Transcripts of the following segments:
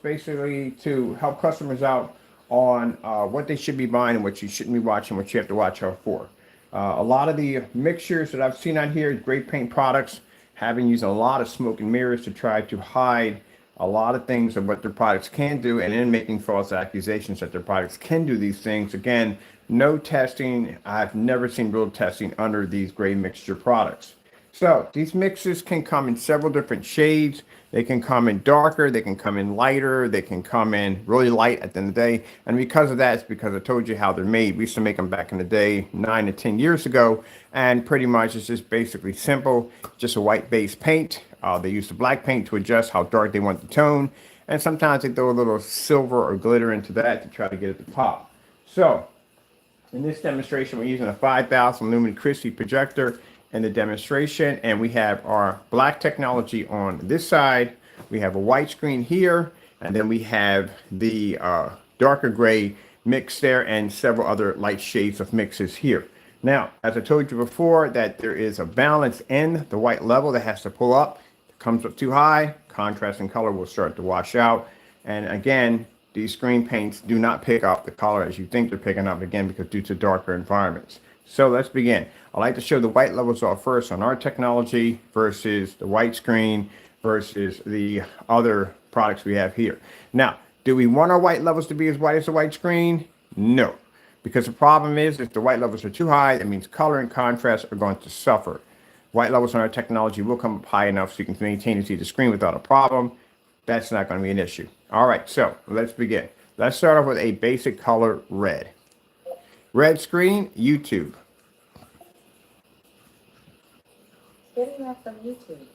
basically to help customers out on what they should be buying and what you shouldn't be watching, what you have to watch out for. A lot of the mixtures that I've seen out here, great paint products, have been using a lot of smoke and mirrors to try to hide a lot of things of what their products can do, and then making false accusations that their products can do these things. Again, no testing. I've never seen real testing under these gray mixture products. So these mixes can come in several different shades. They can come in darker, they can come in lighter, they can come in really light at the end of the day. And because of that, it's because I told you how they're made. We used to make them back in the day, 9 to 10 years ago. And pretty much it's just basically simple, just a white base paint. They use the black paint to adjust how dark they want the tone. And sometimes they throw a little silver or glitter into that to try to get it to pop. So in this demonstration, we're using a 5,000 lumen crispy projector in the demonstration, and we have our black technology on this side. We have a white screen here, and then we have the darker gray mix there and several other light shades of mixes here. Now, as I told you before, that there is a balance in the white level that has to pull up. If it comes up too high, contrast and color will start to wash out. And again, these screen paints do not pick up the color as you think they're picking up, again, because due to darker environments. So let's begin. I like to show the white levels off first on our technology versus the white screen versus the other products we have here. Now, do we want our white levels to be as white as the white screen? No, because the problem is if the white levels are too high, that means color and contrast are going to suffer. White levels on our technology will come up high enough so you can maintain and see the screen without a problem. That's not going to be an issue. All right, so let's begin. Let's start off with a basic color red. Red screen, YouTube. Getting that from YouTube.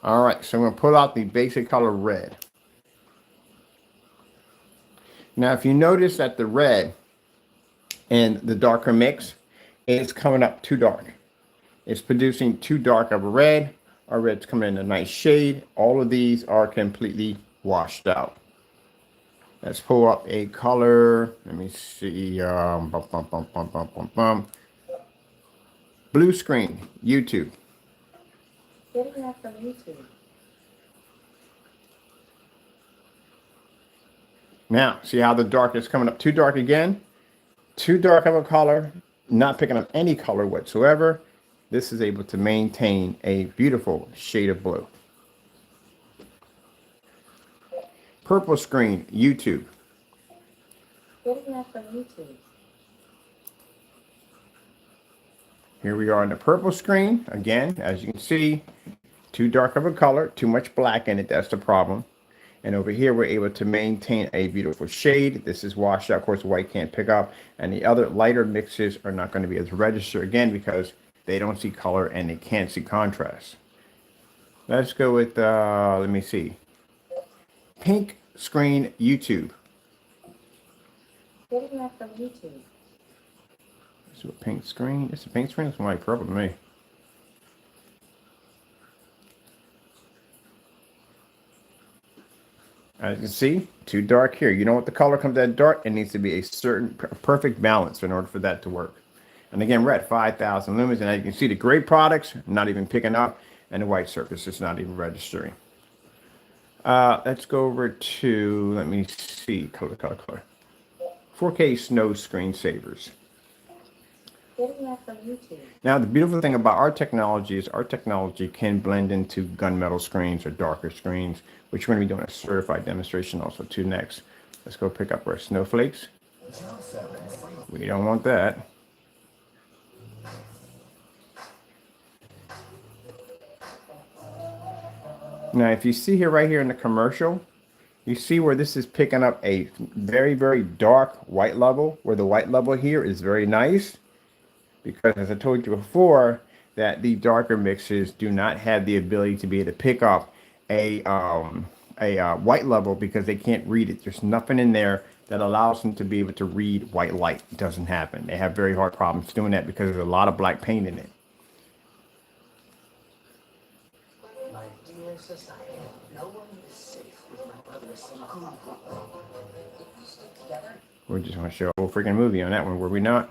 All right, so I'm going to pull out the basic color red. Now, if you notice that the red and the darker mix is coming up too dark. It's producing too dark of a red. Our red's coming in a nice shade. All of these are completely washed out. Let's pull up a color. Let me see. Blue screen, YouTube. Getting that from YouTube. Now, see how the dark is coming up too dark again? Too dark of a color, not picking up any color whatsoever. This is able to maintain a beautiful shade of blue. Purple screen, YouTube. Getting that from YouTube. Here we are on the purple screen. Again, as you can see, too dark of a color, too much black in it. That's the problem. And over here, we're able to maintain a beautiful shade. This is washed out. Of course, white can't pick up. And the other lighter mixes are not going to be as registered, again, because they don't see color and they can't see contrast. Let's go with, let me see. Pink screen, YouTube. Getting that from YouTube. So a pink screen. It's a pink screen. It's more like purple to me. As you can see, too dark here. You don't want the color comes that dark. It needs to be a certain perfect balance in order for that to work. And again, we're at 5,000 lumens, and as you can see, the gray products not even picking up, and the white surface is not even registering. Let's go over to, let me see, color. 4K snow screensavers. Getting that from YouTube. Now, the beautiful thing about our technology is our technology can blend into gunmetal screens or darker screens, which we're going to be doing a certified demonstration also too next. Let's go pick up our snowflakes. We don't want that. Now, if you see here, right here in the commercial, you see where this is picking up a very, very dark white level, where the white level here is very nice. Because as I told you before, that the darker mixes do not have the ability to be able to pick up a white level because they can't read it. There's nothing in there that allows them to be able to read white light. It doesn't happen. They have very hard problems doing that because there's a lot of black paint in it. My dear society, no one is safe with my brother's son. If we stick together. We're just going to show a whole freaking movie on that one, were we not?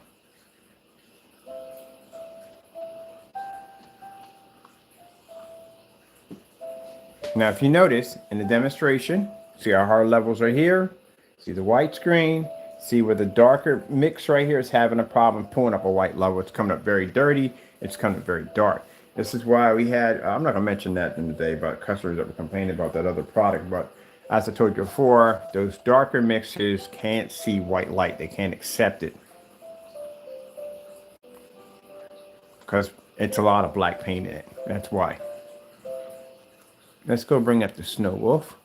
Now, if you notice in the demonstration, See our hard levels are here. See the white screen. See where the darker mix right here is having a problem pulling up a white level. It's coming up very dirty. It's coming up very dark. This is why we had, I'm not going to mention that in the day about customers that were complaining about that other product, but as I told you before, those darker mixes can't see white light. They can't accept it because it's a lot of black paint in it. That's why. Let's go bring up the Snow Wolf.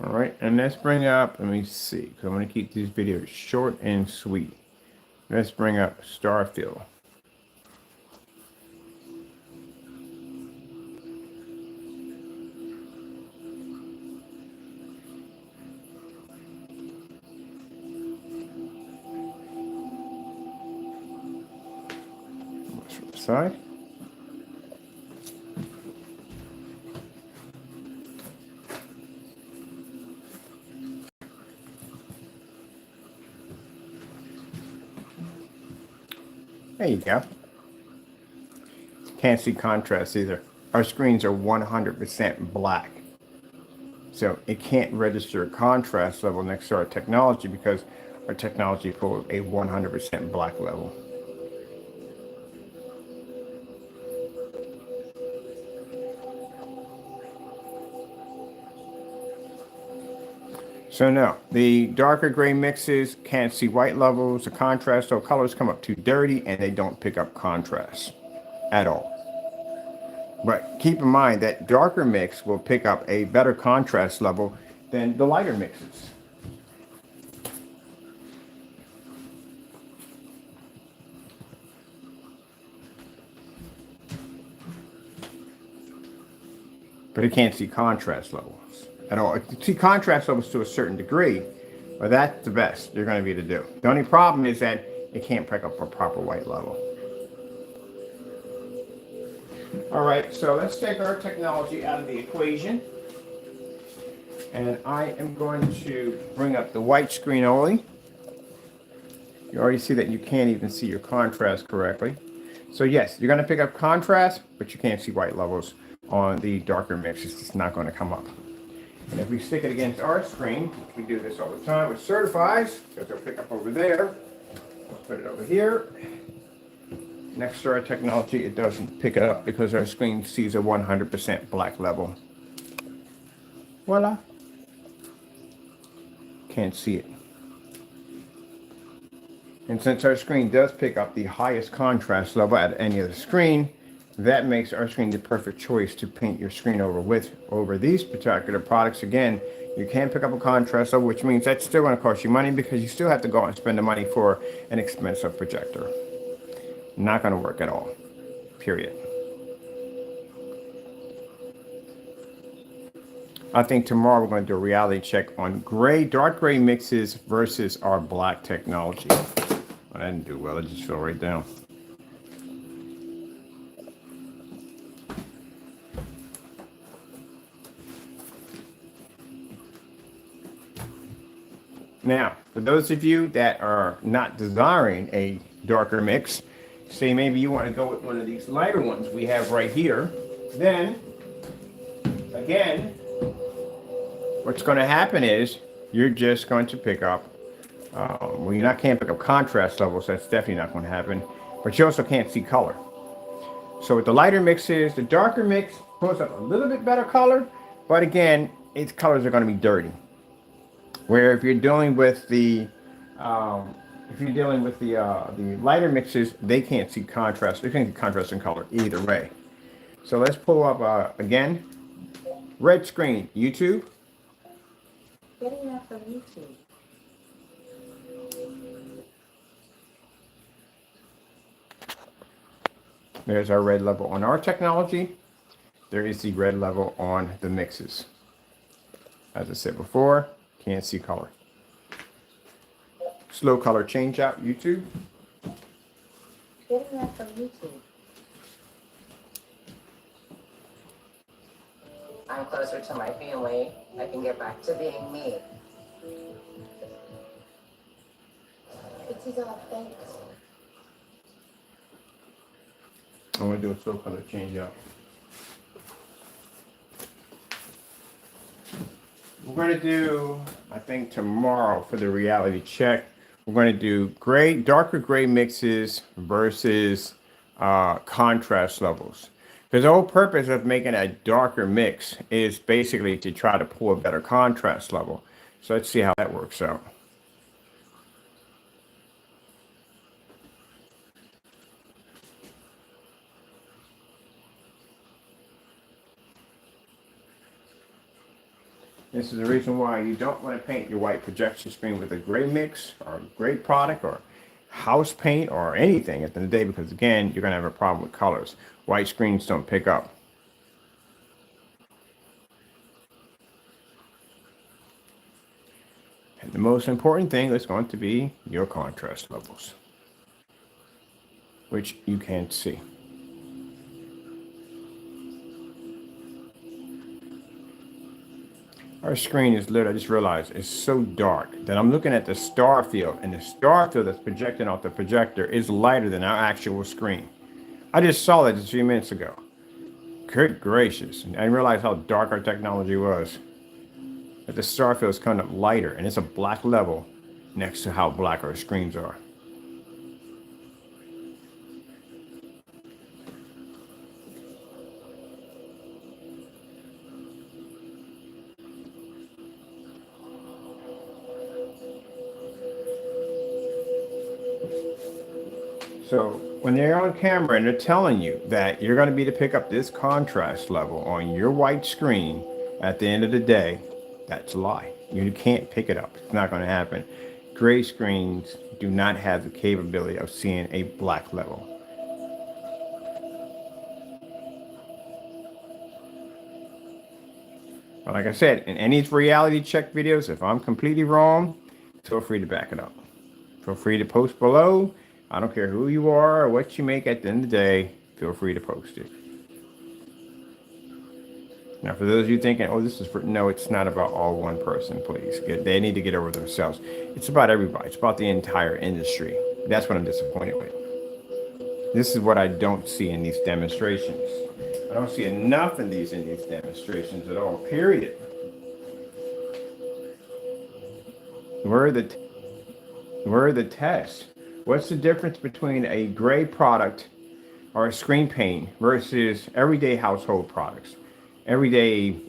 All right, and let's bring up, let me see, because I'm going to keep these videos short and sweet. Let's bring up Starfield. From the side. There you go. Can't see contrast either. Our screens are 100% black. So it can't register a contrast level next to our technology because our technology pulls a 100% black level. So no, the darker gray mixes can't see white levels, the contrast, so colors come up too dirty and they don't pick up contrast at all. But keep in mind that darker mix will pick up a better contrast level than the lighter mixes. But it can't see contrast levels at all. It can see contrast levels to a certain degree, but that's the best you're going to be able to do. The only problem is that it can't pick up a proper white level. All right, so let's take our technology out of the equation. And I am going to bring up the white screen only. You already see that you can't even see your contrast correctly. So yes, you're going to pick up contrast, but you can't see white levels on the darker mix. It's just not going to come up. And if we stick it against our screen, we do this all the time with certifies, because it'll pick up over there. We'll put it over here. Next to our technology, it doesn't pick it up because our screen sees a 100% black level. Voila. Can't see it. And since our screen does pick up the highest contrast level at any other screen, that makes our screen the perfect choice to paint your screen over with. Over these particular products, again, you can pick up a contrast level, which means that's still going to cost you money because you still have to go out and spend the money for an expensive projector. Not going to work at all. Period. I think tomorrow we're going to do a reality check on gray, dark gray mixes versus our black technology. I didn't do well. It just fell right down. Now, for those of you that are not desiring a darker mix, say maybe you want to go with one of these lighter ones we have right here, then again, what's going to happen is you're just going to pick up, well, you can't pick up contrast levels, that's definitely not going to happen, but you also can't see color. So with the lighter mixes, the darker mix pulls up a little bit better color, but again, its colors are going to be dirty. Where if you're dealing with the lighter mixes, they can't see contrast. They can't see contrast and color either way. So let's pull up again. Red screen, YouTube. Getting that from YouTube. There's our red level on our technology. there is the red level on the mixes. As I said before, can't see color. Slow color change out, YouTube. Getting that from YouTube. I'm closer to my family. I can get back to being me. It is all thanks. I'm gonna do a slow color change out. We're gonna do, I think tomorrow for the reality check, we're gonna do gray, darker gray mixes versus contrast levels. Because the whole purpose of making a darker mix is basically to try to pull a better contrast level. So let's see how that works out. This is the reason why you don't want to paint your white projection screen with a gray mix or a gray product or house paint or anything at the end of the day, because again, you're going to have a problem with colors. White screens don't pick up. And the most important thing is going to be your contrast levels, which you can't see. Our screen is lit, I just realized, it's so dark that I'm looking at the star field, and the star field that's projecting off the projector is lighter than our actual screen. I just saw that just a few minutes ago. Good gracious. I didn't realize how dark our technology was. That the star field is kind of lighter, and it's a black level next to how black our screens are. So when they're on camera and they're telling you that you're going to be to pick up this contrast level on your white screen at the end of the day, that's a lie. You can't pick it up. It's not going to happen. Gray screens do not have the capability of seeing a black level. But like I said, in any reality check videos, if I'm completely wrong, feel free to back it up. Feel free to post below. I don't care who you are or what you make at the end of the day, feel free to post it. Now, for those of you thinking, oh, this is for, no, it's not about all one person, please. They need to get over themselves. It's about everybody. It's about the entire industry. That's what I'm disappointed with. This is what I don't see in these demonstrations. I don't see enough in these demonstrations at all, period. Where are the tests? What's the difference between a gray product or a screen paint versus everyday household products? Everyday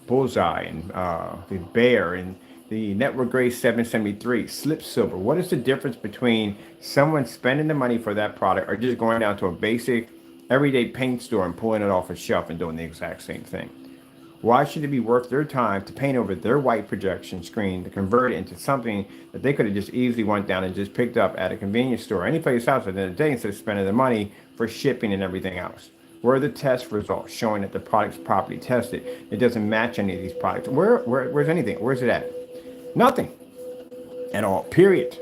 Bullseye and the Bear and the Network Gray 773, Slip Silver. What is the difference between someone spending the money for that product or just going down to a basic everyday paint store and pulling it off a shelf and doing the exact same thing? Why should it be worth their time to paint over their white projection screen to convert it into something that they could have just easily went down and just picked up at a convenience store, any place else at the end of the day, instead of spending the money for shipping and everything else? Where are the test results showing that the product's properly tested? It doesn't match any of these products. Where's anything? Where's it at? Nothing at all, period.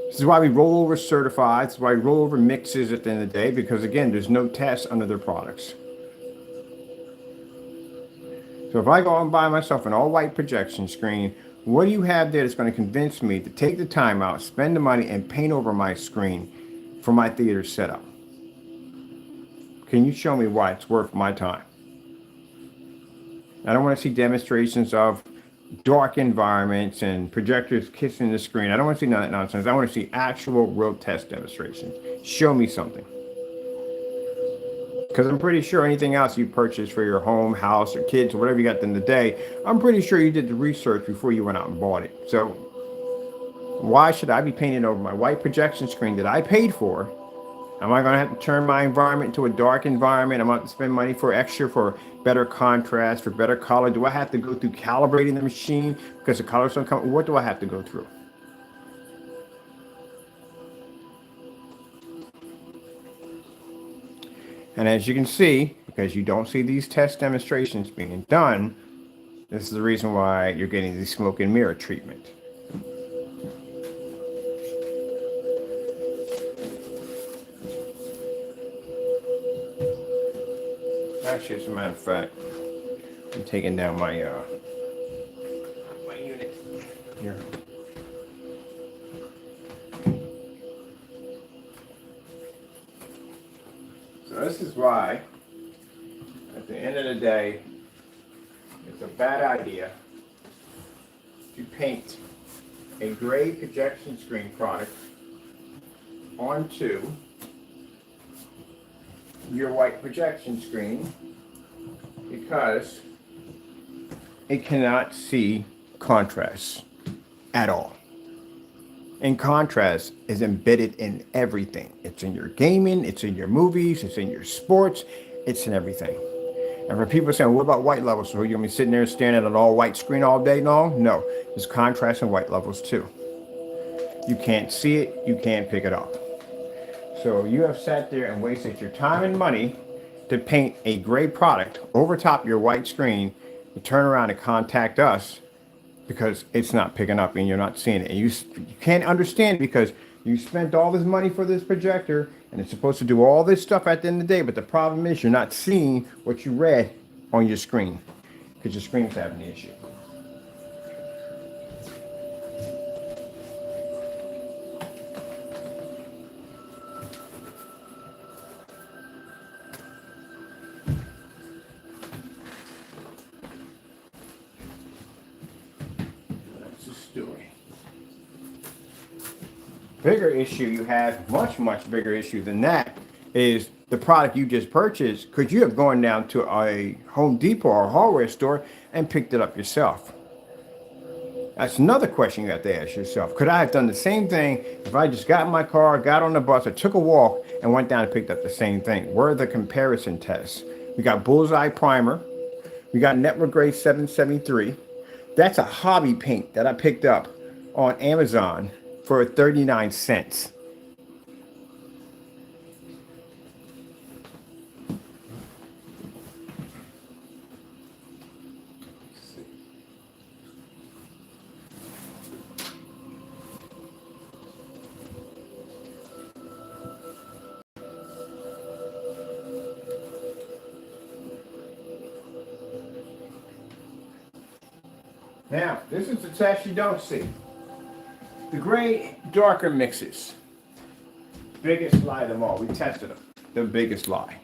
This is why we roll over certified. This is why we roll over mixes at the end of the day, because again, there's no tests under their products. So if I go and buy myself an all-white projection screen, what do you have there that's going to convince me to take the time out, spend the money, and paint over my screen for my theater setup? Can you show me why it's worth my time? I don't want to see demonstrations of dark environments and projectors kissing the screen. I don't want to see none of that nonsense. I want to see actual real test demonstrations. Show me something. Because I'm pretty sure anything else you purchase for your home, house, or kids, or whatever you got in the day, I'm pretty sure you did the research before you went out and bought it. So why should I be painting over my white projection screen that I paid for? Am I going to have to turn my environment to a dark environment? I'm going to have to spend money for extra, for better contrast, for better color? Do I have to go through calibrating the machine because the colors don't come? What do I have to go through? And as you can see, because you don't see these test demonstrations being done, this is the reason why you're getting the smoke and mirror treatment. Actually, as a matter of fact, I'm taking down my unit here. So this is why, at the end of the day, it's a bad idea to paint a gray projection screen product onto your white projection screen because it cannot see contrast at all. And contrast is embedded in everything. It's in your gaming, it's in your movies, it's in your sports, it's in everything. And for people saying, what about white levels? So you're gonna be sitting there staring at an all white screen all day long? No, there's contrast in white levels too. You can't see it, you can't pick it up. So you have sat there and wasted your time and money to paint a gray product over top your white screen, to turn around and contact us because it's not picking up and you're not seeing it. And you can't understand it because you spent all this money for this projector and it's supposed to do all this stuff at the end of the day, but the problem is you're not seeing what you read on your screen because your screen's having the issue. Bigger issue you have, much bigger issue than that, is the product you just purchased. Could you have gone down to a Home Depot or a hardware store and picked it up yourself? That's another question you have to ask yourself. Could I have done the same thing if I just got in my car, got on the bus, or took a walk and went down and picked up the same thing? Where are the comparison tests? We got Bullseye Primer. We got Network Grade 773. That's a hobby paint that I picked up on Amazon for 39 cents. Now, this is the test you don't see. The gray darker mixes. Biggest lie of them all. We tested them. The biggest lie.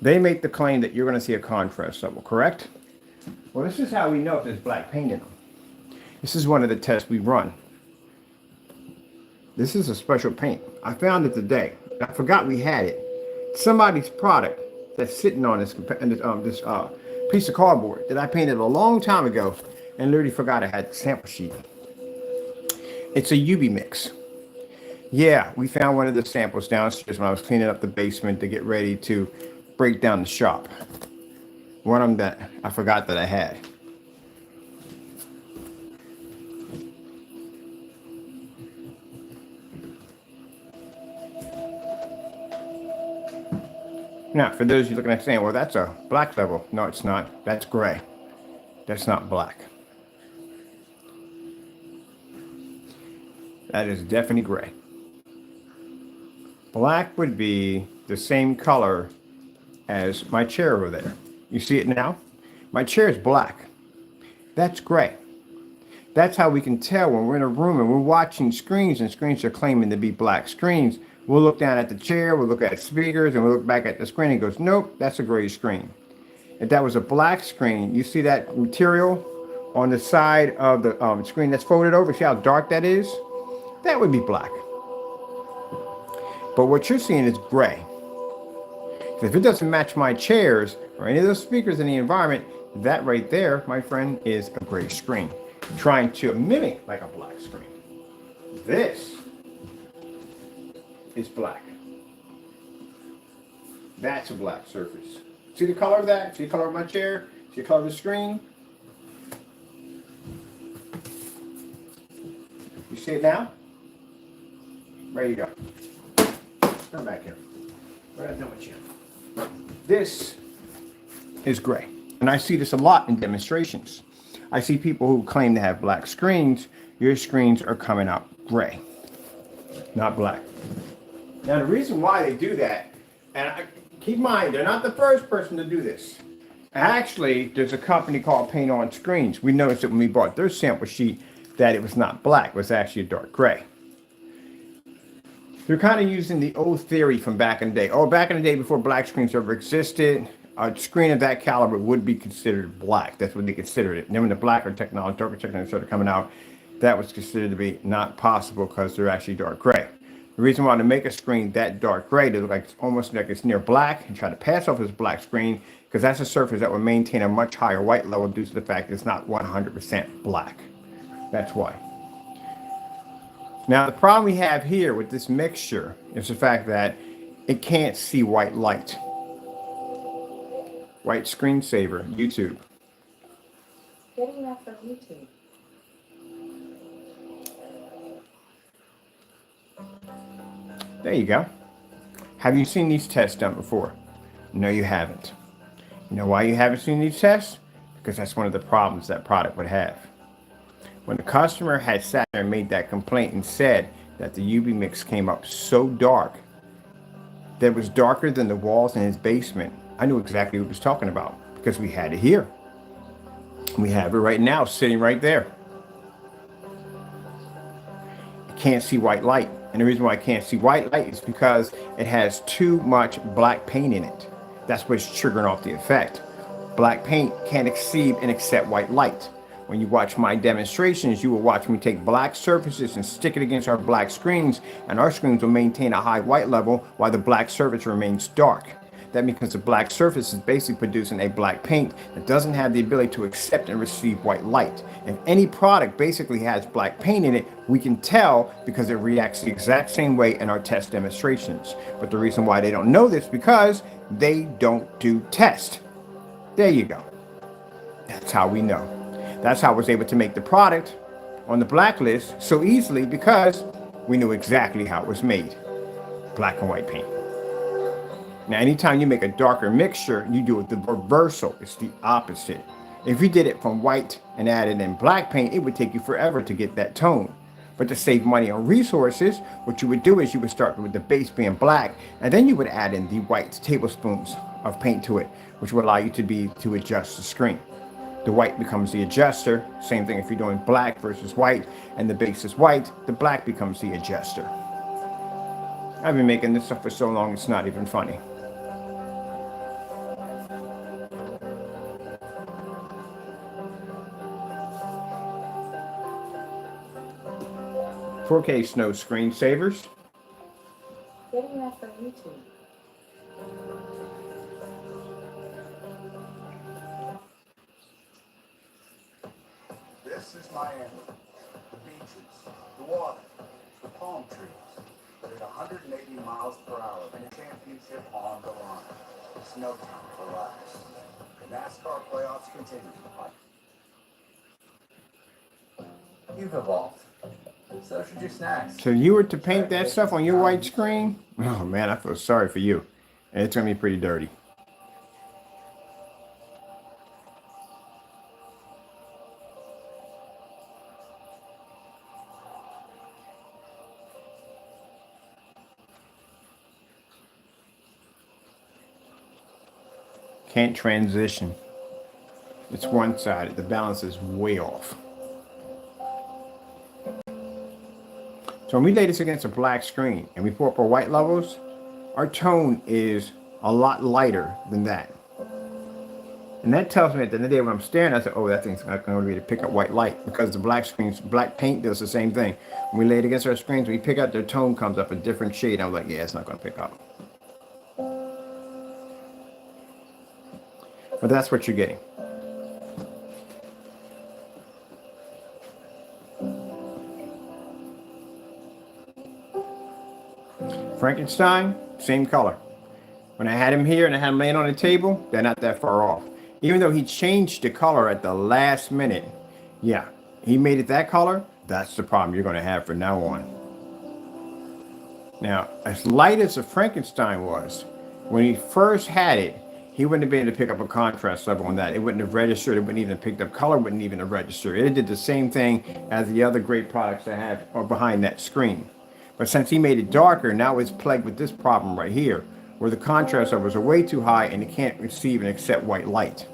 They make the claim that you're going to see a contrast level, correct? Well, this is how we know if there's black paint in them. This is one of the tests we run. This is a special paint. I found it today. I forgot we had it. Somebody's product that's sitting on this piece of cardboard that I painted a long time ago and literally forgot I had the sample sheet. It's a UV mix. Yeah, we found one of the samples downstairs when I was cleaning up the basement to get ready to break down the shop. One of them that I forgot that I had. Now, for those of you looking at saying, well, that's a black level. No, it's not. That's gray. That's not black. That is definitely gray. Black would be the same color as my chair over there. You see it now? My chair is black. That's gray. That's how we can tell when we're in a room and we're watching screens and screens are claiming to be black screens. We'll look down at the chair, we'll look at speakers, and we'll look back at the screen and goes, nope, that's a gray screen. If that was a black screen, you see that material on the side of the screen that's folded over, see how dark that is? That would be black. But what you're seeing is gray. If it doesn't match my chairs or any of those speakers in the environment, that right there, my friend, is a gray screen, trying to mimic like a black screen. This is black. That's a black surface. See the color of that? See the color of my chair? See the color of the screen? You see it now? There you go. Come back here. What did I do with you? This is gray. And I see this a lot in demonstrations. I see people who claim to have black screens. Your screens are coming out gray, not black. Now, the reason why they do that, keep in mind, they're not the first person to do this. Actually, there's a company called Paint On Screens. We noticed it when we bought their sample sheet that it was not black. It was actually a dark gray. They're kind of using the old theory from back in the day. Oh, back in the day before black screens ever existed, a screen of that caliber would be considered black. That's what they considered it. And then when the blacker technology, darker technology started coming out, that was considered to be not possible because they're actually dark gray. The reason why to make a screen that dark gray to look like it's almost like it's near black and try to pass off as a black screen, because that's a surface that will maintain a much higher white level due to the fact that it's not 100% black. That's why. Now, the problem we have here with this mixture is the fact that it can't see white light. White screensaver, YouTube. Getting that from YouTube. There you go. Have you seen these tests done before? No, you haven't. You know why you haven't seen these tests? Because that's one of the problems that product would have. When the customer had sat there and made that complaint and said that the UV mix came up so dark that it was darker than the walls in his basement, I knew exactly what he was talking about because we had it here. We have it right now sitting right there. I can't see white light. And the reason why I can't see white light is because it has too much black paint in it. That's what's triggering off the effect. Black paint can't exceed and accept white light. When you watch my demonstrations, you will watch me take black surfaces and stick it against our black screens, and our screens will maintain a high white level while the black surface remains dark. That means because the black surface is basically producing a black paint that doesn't have the ability to accept and receive white light. If any product basically has black paint in it, we can tell because it reacts the exact same way in our test demonstrations. But the reason why they don't know this is because they don't do test. There you go. That's how we know. That's how I was able to make the product on the blacklist so easily because we knew exactly how it was made. Black and white paint. Now, anytime you make a darker mixture, you do it the reversal. It's the opposite. If you did it from white and added in black paint, it would take you forever to get that tone. But to save money on resources, what you would do is you would start with the base being black, and then you would add in the white tablespoons of paint to it, which would allow you to adjust the screen. The white becomes the adjuster. Same thing if you're doing black versus white and the base is white, the black becomes the adjuster. I've been making this stuff for so long, it's not even funny. $4K Snow screensavers. Getting that from YouTube. This is Miami. The beaches, the water, the palm trees. But at 180 miles per hour and a championship on the line. It's no time to relax. The NASCAR playoffs continue. You've evolved. So should your snacks. So you were to paint that stuff on your white screen? Oh man, I feel sorry for you. And it's gonna be pretty dirty. Can't transition. It's one-sided. The balance is way off. So when we lay this against a black screen and we pull up our white levels, our tone is a lot lighter than that. And that tells me at the end of the day when I'm staring, I say, oh, that thing's not going to be able to pick up white light because the black screens, black paint does the same thing. When we lay it against our screens, we pick up, their tone comes up a different shade. I'm like, yeah, it's not going to pick up. But that's what you're getting. Frankenstein, same color. When I had him here and I had him laying on the table, they're not that far off. Even though he changed the color at the last minute, yeah, he made it that color. That's the problem you're going to have from now on. Now, as light as the Frankenstein was, When he first had it, he wouldn't have been able to pick up a contrast level on that. It wouldn't have registered. It wouldn't even have picked up color. Wouldn't even have registered. It did the same thing as the other great products I have are behind that screen. But since he made it darker, now it's plagued with this problem right here, where the contrast levels are way too high and it can't receive and accept white light.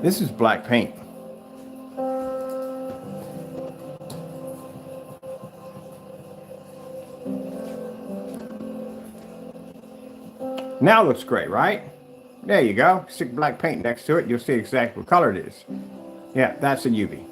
This is black paint. Now it looks great, right? There you go. Stick black paint next to it. You'll see exactly what color it is. Yeah, that's a UV.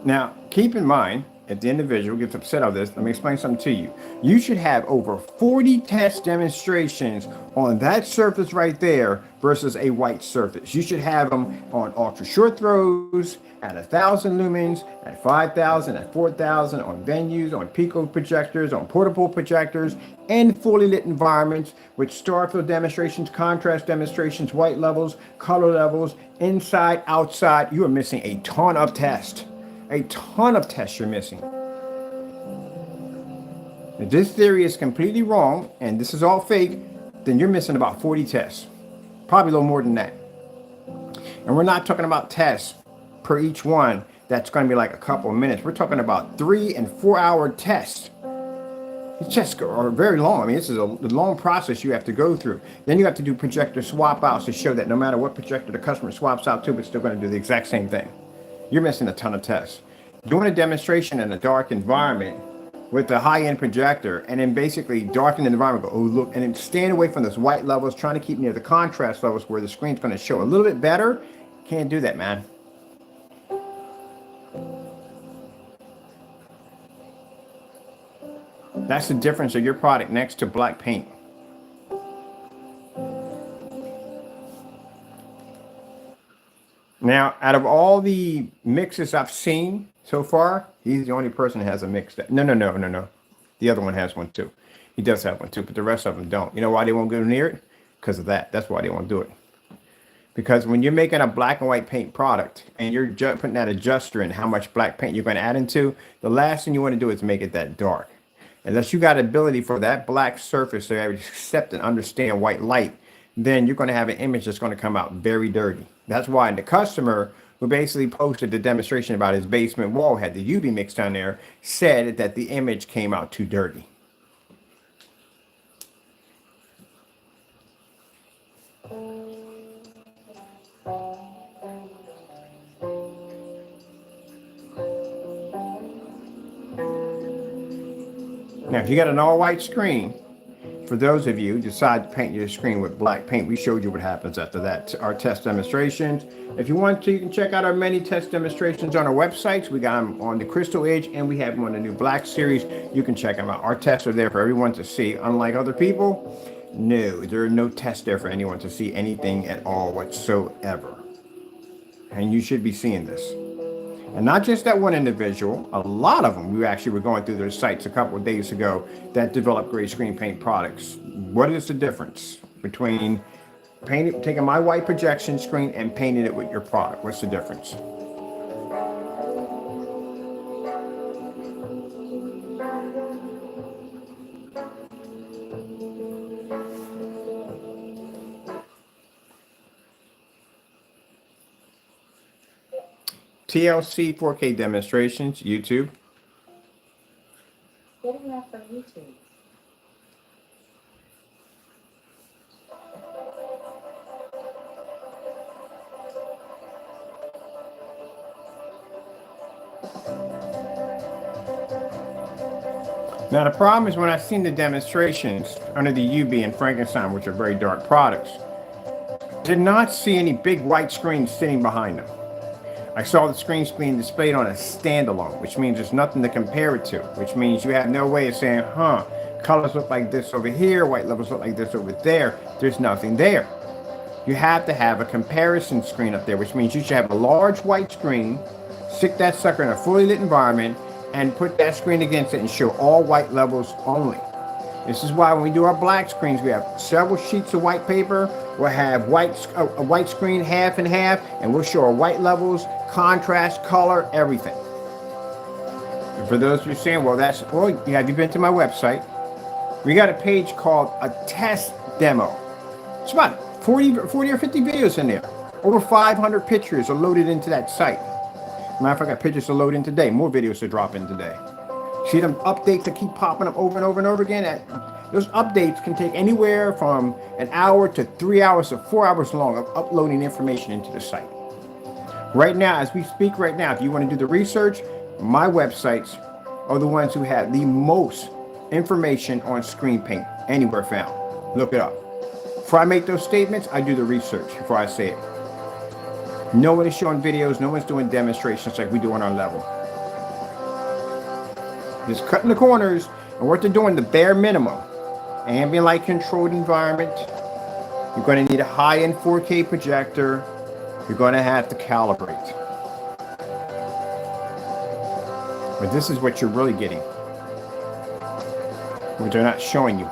Now, keep in mind, if the individual gets upset over this, let me explain something to you. You should have over 40 test demonstrations on that surface right there versus a white surface. You should have them on ultra short throws, at 1,000 lumens, at 5,000, at 4,000, on venues, on pico projectors, on portable projectors, and fully lit environments with star field demonstrations, contrast demonstrations, white levels, color levels, inside, outside. You are missing a ton of tests. A ton of tests you're missing. If this theory is completely wrong and this is all fake, then you're missing about 40 tests. Probably a little more than that. And we're not talking about tests per each one that's going to be like a couple of minutes. We're talking about 3 and 4 hour tests. These tests are very long. I mean, this is a long process you have to go through. Then you have to do projector swap outs to show that no matter what projector the customer swaps out to, it's still going to do the exact same thing. You're missing a ton of tests. Doing a demonstration in a dark environment with a high-end projector and then basically darken the environment, go, oh, look, and then stand away from those white levels, trying to keep near the contrast levels where the screen's going to show a little bit better. Can't do that, man. That's the difference of your product next to black paint. Now, out of all the mixes I've seen so far, he's the only person that has a mix. No. The other one has one too. He does have one too, but the rest of them don't. You know why they won't go near it? Because of that. That's why they won't do it. Because when you're making a black and white paint product and you're putting that adjuster in how much black paint you're going to add into, the last thing you want to do is make it that dark. Unless you got ability for that black surface to accept and understand white light, then you're going to have an image that's going to come out very dirty. That's why the customer who basically posted the demonstration about his basement wall, had the UV mix down there, said that the image came out too dirty. Now, if you got an all-white screen, for those of you who decide to paint your screen with black paint, we showed you what happens after that. Our test demonstrations. If you want to, you can check out our many test demonstrations on our websites. We got them on the Crystal Edge and we have them on the new Black series. You can check them out. Our tests are there for everyone to see. Unlike other people, no, there are no tests there for anyone to see anything at all whatsoever. And you should be seeing this. And not just that one individual, a lot of them. We actually were going through their sites a couple of days ago that developed gray screen paint products. What is the difference between taking my white projection screen and painting it with your product? What's the difference? TLC 4K demonstrations, YouTube. Getting that from YouTube. Now the problem is when I've seen the demonstrations under the UV and Frankenstein, which are very dark products, did not see any big white screens sitting behind them. I saw the screens being displayed on a standalone, which means there's nothing to compare it to, which means you have no way of saying, colors look like this over here, white levels look like this over there. There's nothing there. You have to have a comparison screen up there, which means you should have a large white screen, stick that sucker in a fully lit environment, and put that screen against it and show all white levels only. This is why when we do our black screens, we have several sheets of white paper. We'll have a white screen half and half, and we'll show our white levels, contrast, color, everything. And for those of you saying, well, yeah, have you been to my website? We got a page called a test demo. It's about 40 or 50 videos in there. Over 500 pictures are loaded into that site. Matter of fact, I got pictures to load in today. More videos to drop in today. See them updates that keep popping up over and over and over again? Those updates can take anywhere from an hour to 3 hours to 4 hours long of uploading information into the site. Right now, as we speak right now, if you want to do the research, my websites are the ones who have the most information on screen paint anywhere found. Look it up. Before I make those statements, I do the research before I say it. No one is showing videos, no one's doing demonstrations like we do on our level. Just cutting the corners, and what they're doing, the bare minimum. Ambient light controlled environment. You're going to need a high-end 4K projector. You're going to have to calibrate. But this is what you're really getting. What they're not showing you.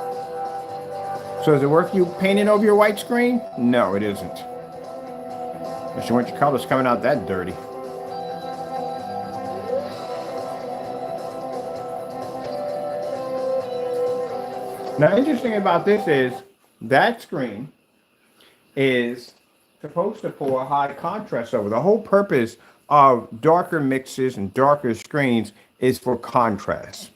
So is it worth you painting over your white screen? No, it isn't. Unless you want your colors coming out that dirty. Now, interesting about this is that screen is supposed to pull a high contrast over. The whole purpose of darker mixes and darker screens is for contrast.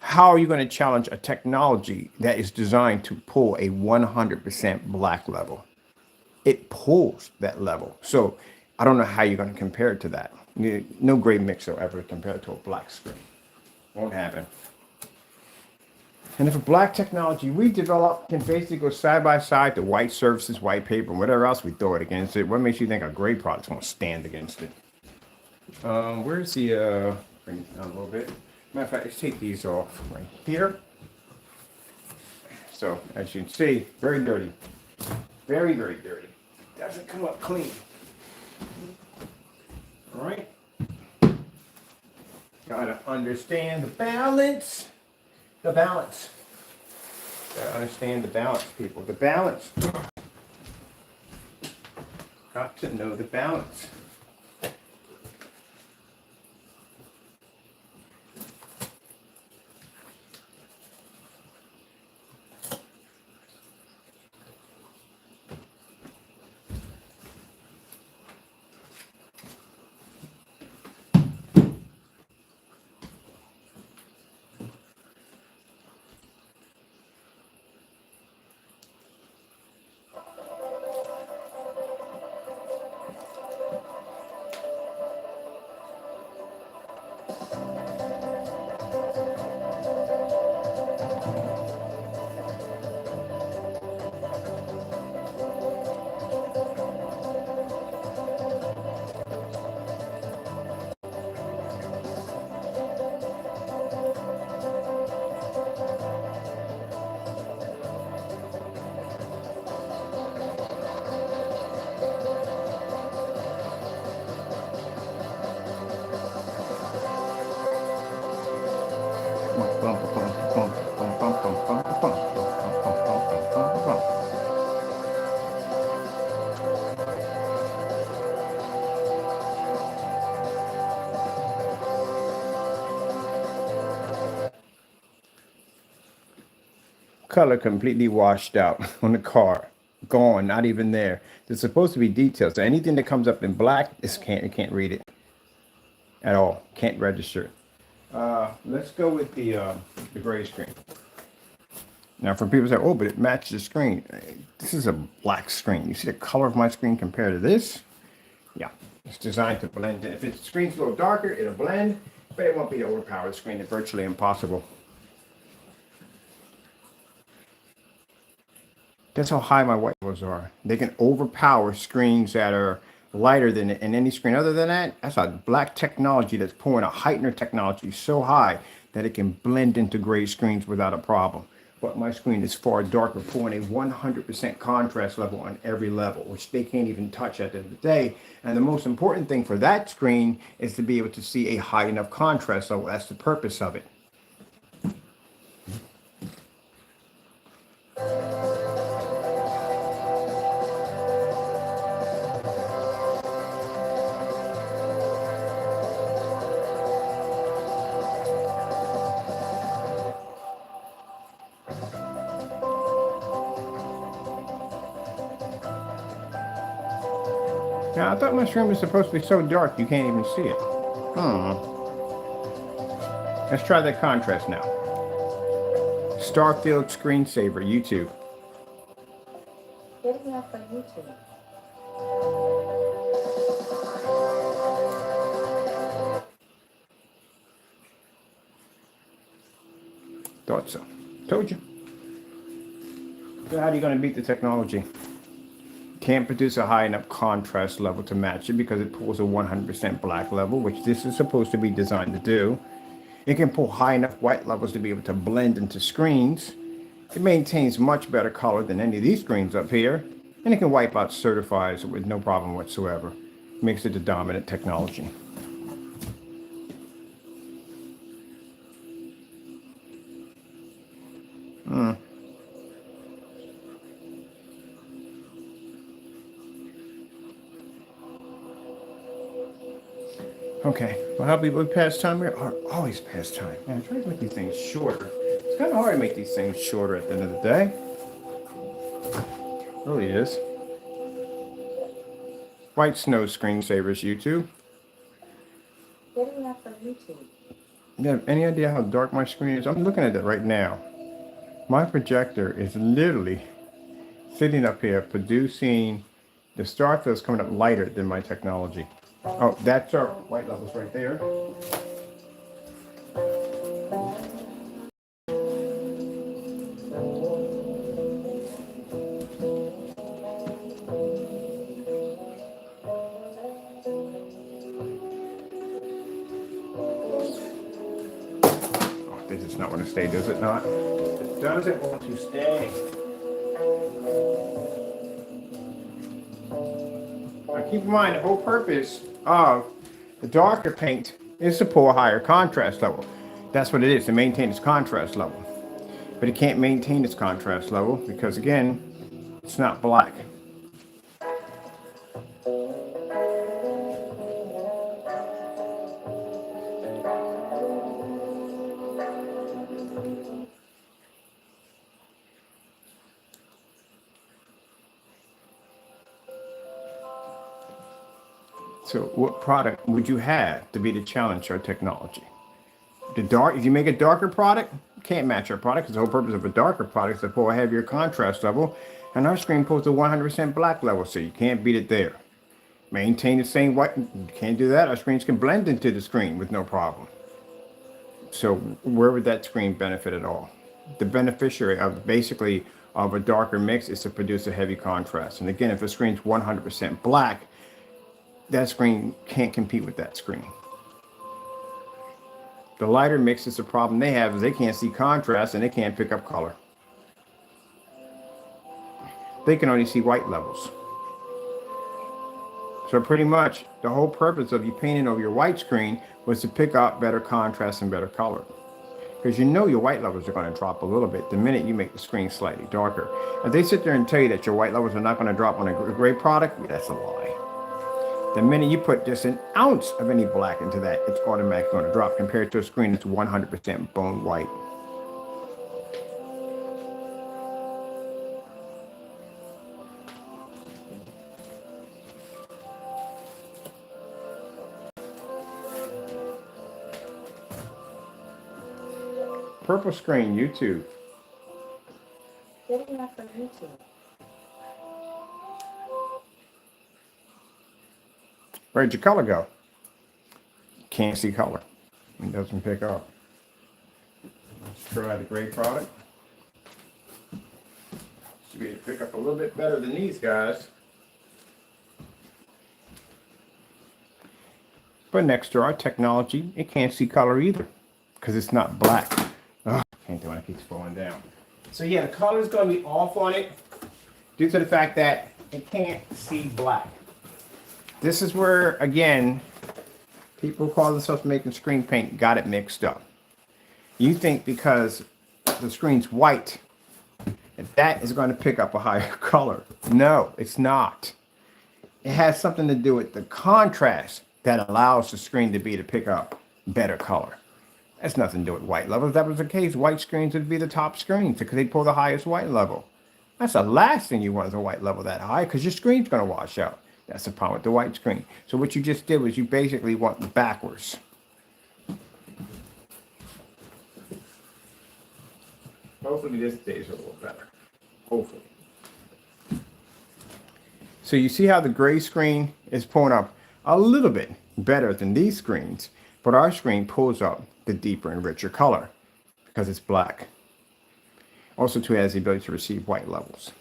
How are you going to challenge a technology that is designed to pull a 100% black level? It pulls that level. So I don't know how you're going to compare it to that. No gray mix will ever compare it to a black screen. Won't happen. And if a black technology we develop can basically go side by side to white surfaces, white paper, and whatever else we throw it against it, what makes you think a gray product's going to stand against it? Where's the, bring it down a little bit. Matter of fact, let's take these off right here. So, as you can see, very dirty. Very, very dirty. Doesn't come up clean. All right. Gotta understand the balance. The balance. Gotta understand the balance, people. The balance. Got to know the balance. Color completely washed out on the car. Gone, not even there. There's supposed to be details. So anything that comes up in black, you can't read it at all. Can't register. Let's go with the gray screen. Now, for people who say, oh, but it matches the screen. This is a black screen. You see the color of my screen compared to this? Yeah, it's designed to blend in. If the screen's a little darker, it'll blend, but it won't be the overpowered screen. It's virtually impossible. That's how high my white levels are. They can overpower screens that are lighter than it. And any screen other than that, that's a black technology that's pulling a heightener technology so high that it can blend into gray screens without a problem. But my screen is far darker, pulling a 100% contrast level on every level, which they can't even touch at the end of the day. And the most important thing for that screen is to be able to see a high enough contrast level. That's the purpose of it. Now, I thought my screen was supposed to be so dark you can't even see it. Let's try that contrast now. Starfield screensaver, YouTube. Getting that from YouTube. Thought so. Told you. So how are you going to beat the technology? Can't produce a high enough contrast level to match it because it pulls a 100% black level, which this is supposed to be designed to do. It can pull high enough white levels to be able to blend into screens. It maintains much better color than any of these screens up here, and it can wipe out certifiers with no problem whatsoever. Makes it the dominant technology. Okay, well, how we pass time here? Always pass time. Man, try to make these things shorter. It's kind of hard to make these things shorter at the end of the day. It really is. White snow screensavers, YouTube. Getting that from YouTube. You have any idea how dark my screen is? I'm looking at it right now. My projector is literally sitting up here producing the starfield's coming up lighter than my technology. Oh, that's our white levels right there. Oh, they just not want to stay, does it not? It doesn't want to stay. Now keep in mind, the whole purpose of the darker paint is to pull a higher contrast level. That's what it is, to maintain its contrast level. But it can't maintain its contrast level because, again, it's not black. So what product would you have to be the challenge our technology? If you make a darker product, can't match our product because the whole purpose of a darker product is to pull a heavier contrast level, and our screen pulls a 100% black level, so you can't beat it there. Maintain the same white, you can't do that. Our screens can blend into the screen with no problem. So where would that screen benefit at all? The beneficiary of basically of a darker mix is to produce a heavy contrast. And again, if a screen's 100% black, that screen can't compete with that screen. The lighter mix is the problem they have is they can't see contrast and they can't pick up color. They can only see white levels. So pretty much the whole purpose of you painting over your white screen was to pick up better contrast and better color. Because you know your white levels are going to drop a little bit the minute you make the screen slightly darker. If they sit there and tell you that your white levels are not going to drop on a gray product, that's a lie. The minute you put just an ounce of any black into that, it's automatically going to drop compared to a screen that's 100% bone white. Purple screen, YouTube. Getting that from YouTube. Where'd your color go? Can't see color. It doesn't pick up. Let's try the gray product. Should be able to pick up a little bit better than these guys. But next to our technology, it can't see color either because it's not black. Oh, can't do it. It keeps falling down. So yeah, the color is going to be off on it due to the fact that it can't see black. This is where, again, people who call themselves making screen paint got it mixed up. You think because the screen's white, that is going to pick up a higher color. No, it's not. It has something to do with the contrast that allows the screen to pick up better color. That's nothing to do with white levels. If that was the case, white screens would be the top screens because they pull the highest white level. That's the last thing you want is a white level that high because your screen's going to wash out. That's the problem with the white screen. So what you just did was you basically went backwards. Hopefully this day is a little better. Hopefully. So you see how the gray screen is pulling up a little bit better than these screens, but our screen pulls up the deeper and richer color because it's black. Also too, it has the ability to receive white levels.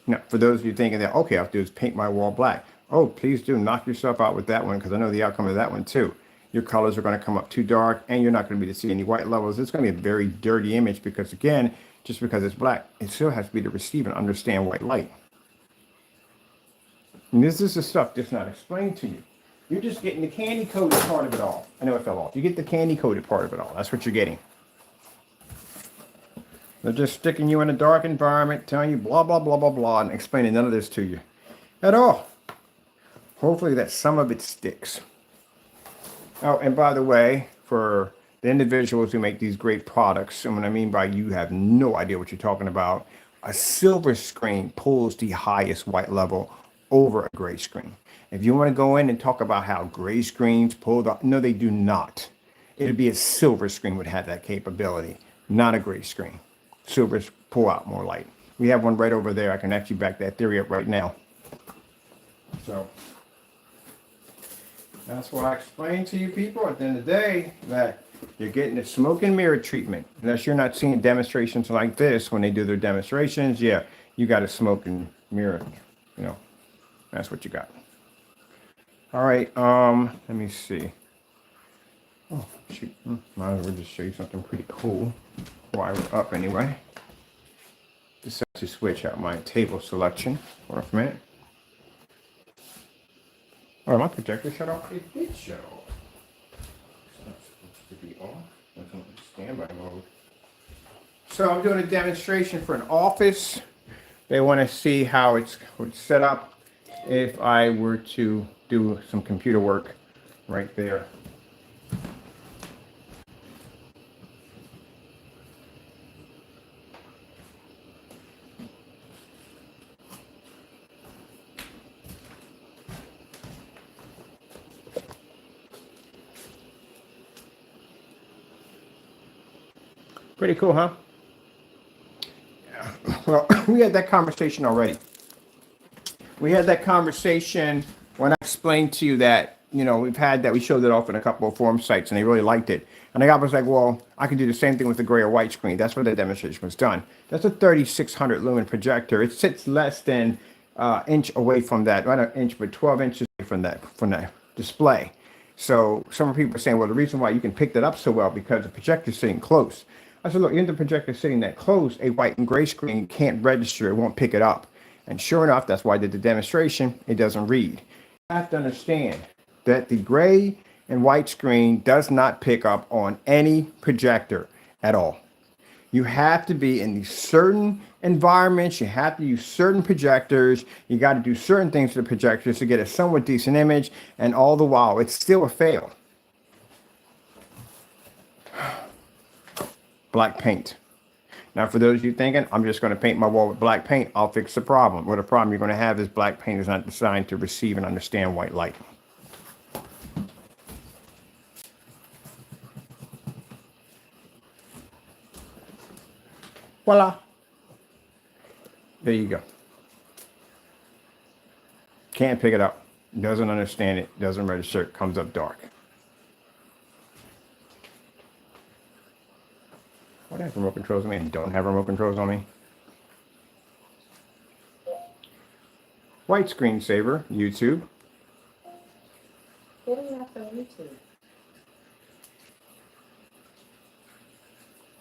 Now, for those of you thinking that, okay, all I have to do is paint my wall black. Oh, please do knock yourself out with that one, because I know the outcome of that one too. Your colors are going to come up too dark, and you're not going to be able to see any white levels. It's going to be a very dirty image because, again, just because it's black, it still has to be to receive and understand white light. And this is the stuff that's not explained to you. You're just getting the candy-coated part of it all. I know it fell off. You get the candy-coated part of it all. That's what you're getting. They're just sticking you in a dark environment, telling you blah, blah, blah, blah, blah, and explaining none of this to you at all. Hopefully that some of it sticks. Oh, and by the way, for the individuals who make these great products, and what I mean by you have no idea what you're talking about, a silver screen pulls the highest white level over a gray screen. If you want to go in and talk about how gray screens pull the, no, they do not. It'd be a silver screen would have that capability, not a gray screen. Silvers pull out more light. We have one right over there. I can actually back that theory up right now. So that's what I explained to you people at the end of the day, that you're getting the smoke and mirror treatment. Unless you're not seeing demonstrations like this when they do their demonstrations, yeah, you got a smoke and mirror. You know, that's what you got. All right, let me see. Oh, shoot. Might as well just show you something pretty cool while we're up anyway. Decided to switch out my table selection for a minute. Oh, my projector shut off? It did shut off. It's not supposed to be off. It's on standby mode. So I'm doing a demonstration for an office. They want to see how it's set up if I were to do some computer work right there. Pretty cool, huh? Yeah. Well, we had that conversation already. We had that conversation when I explained to you that, you know, we've had that, we showed it off in a couple of forum sites and they really liked it. And the guy was like, well, I can do the same thing with the gray or white screen. That's where the demonstration was done. That's a 3600 lumen projector. It sits less than inch away from that, not an inch, but 12 inches away from that display. So some people are saying, well, the reason why you can pick that up so well because the projector's sitting close. I said, look, even the projector sitting that close, a white and gray screen can't register. It won't pick it up. And sure enough, that's why I did the demonstration. It doesn't read. You have to understand that the gray and white screen does not pick up on any projector at all. You have to be in these certain environments. You have to use certain projectors. You got to do certain things to the projectors to get a somewhat decent image. And all the while, it's still a fail. Black paint. Now, for those of you thinking, I'm just going to paint my wall with black paint, I'll fix the problem. Well, the problem you're going to have is black paint is not designed to receive and understand white light. Voila. There you go. Can't pick it up. Doesn't understand it. Doesn't register. It comes up dark. What have remote controls on me and don't have remote controls on me? White screensaver, YouTube. What do you have on YouTube?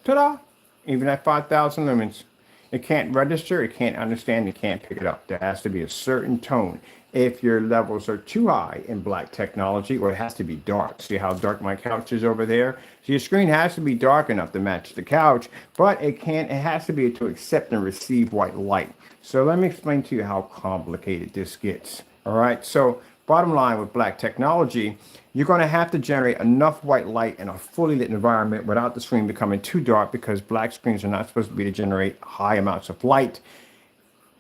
Ta-da! Even at 5,000 lumens. It can't register, it can't understand, it can't pick it up. There has to be a certain tone. If your levels are too high in black technology, or it has to be dark. See how dark my couch is over there? So your screen has to be dark enough to match the couch, but it has to be to accept and receive white light. So let me explain to you how complicated this gets. All right, so bottom line with black technology, you're going to have to generate enough white light in a fully lit environment without the screen becoming too dark, because black screens are not supposed to be to generate high amounts of light.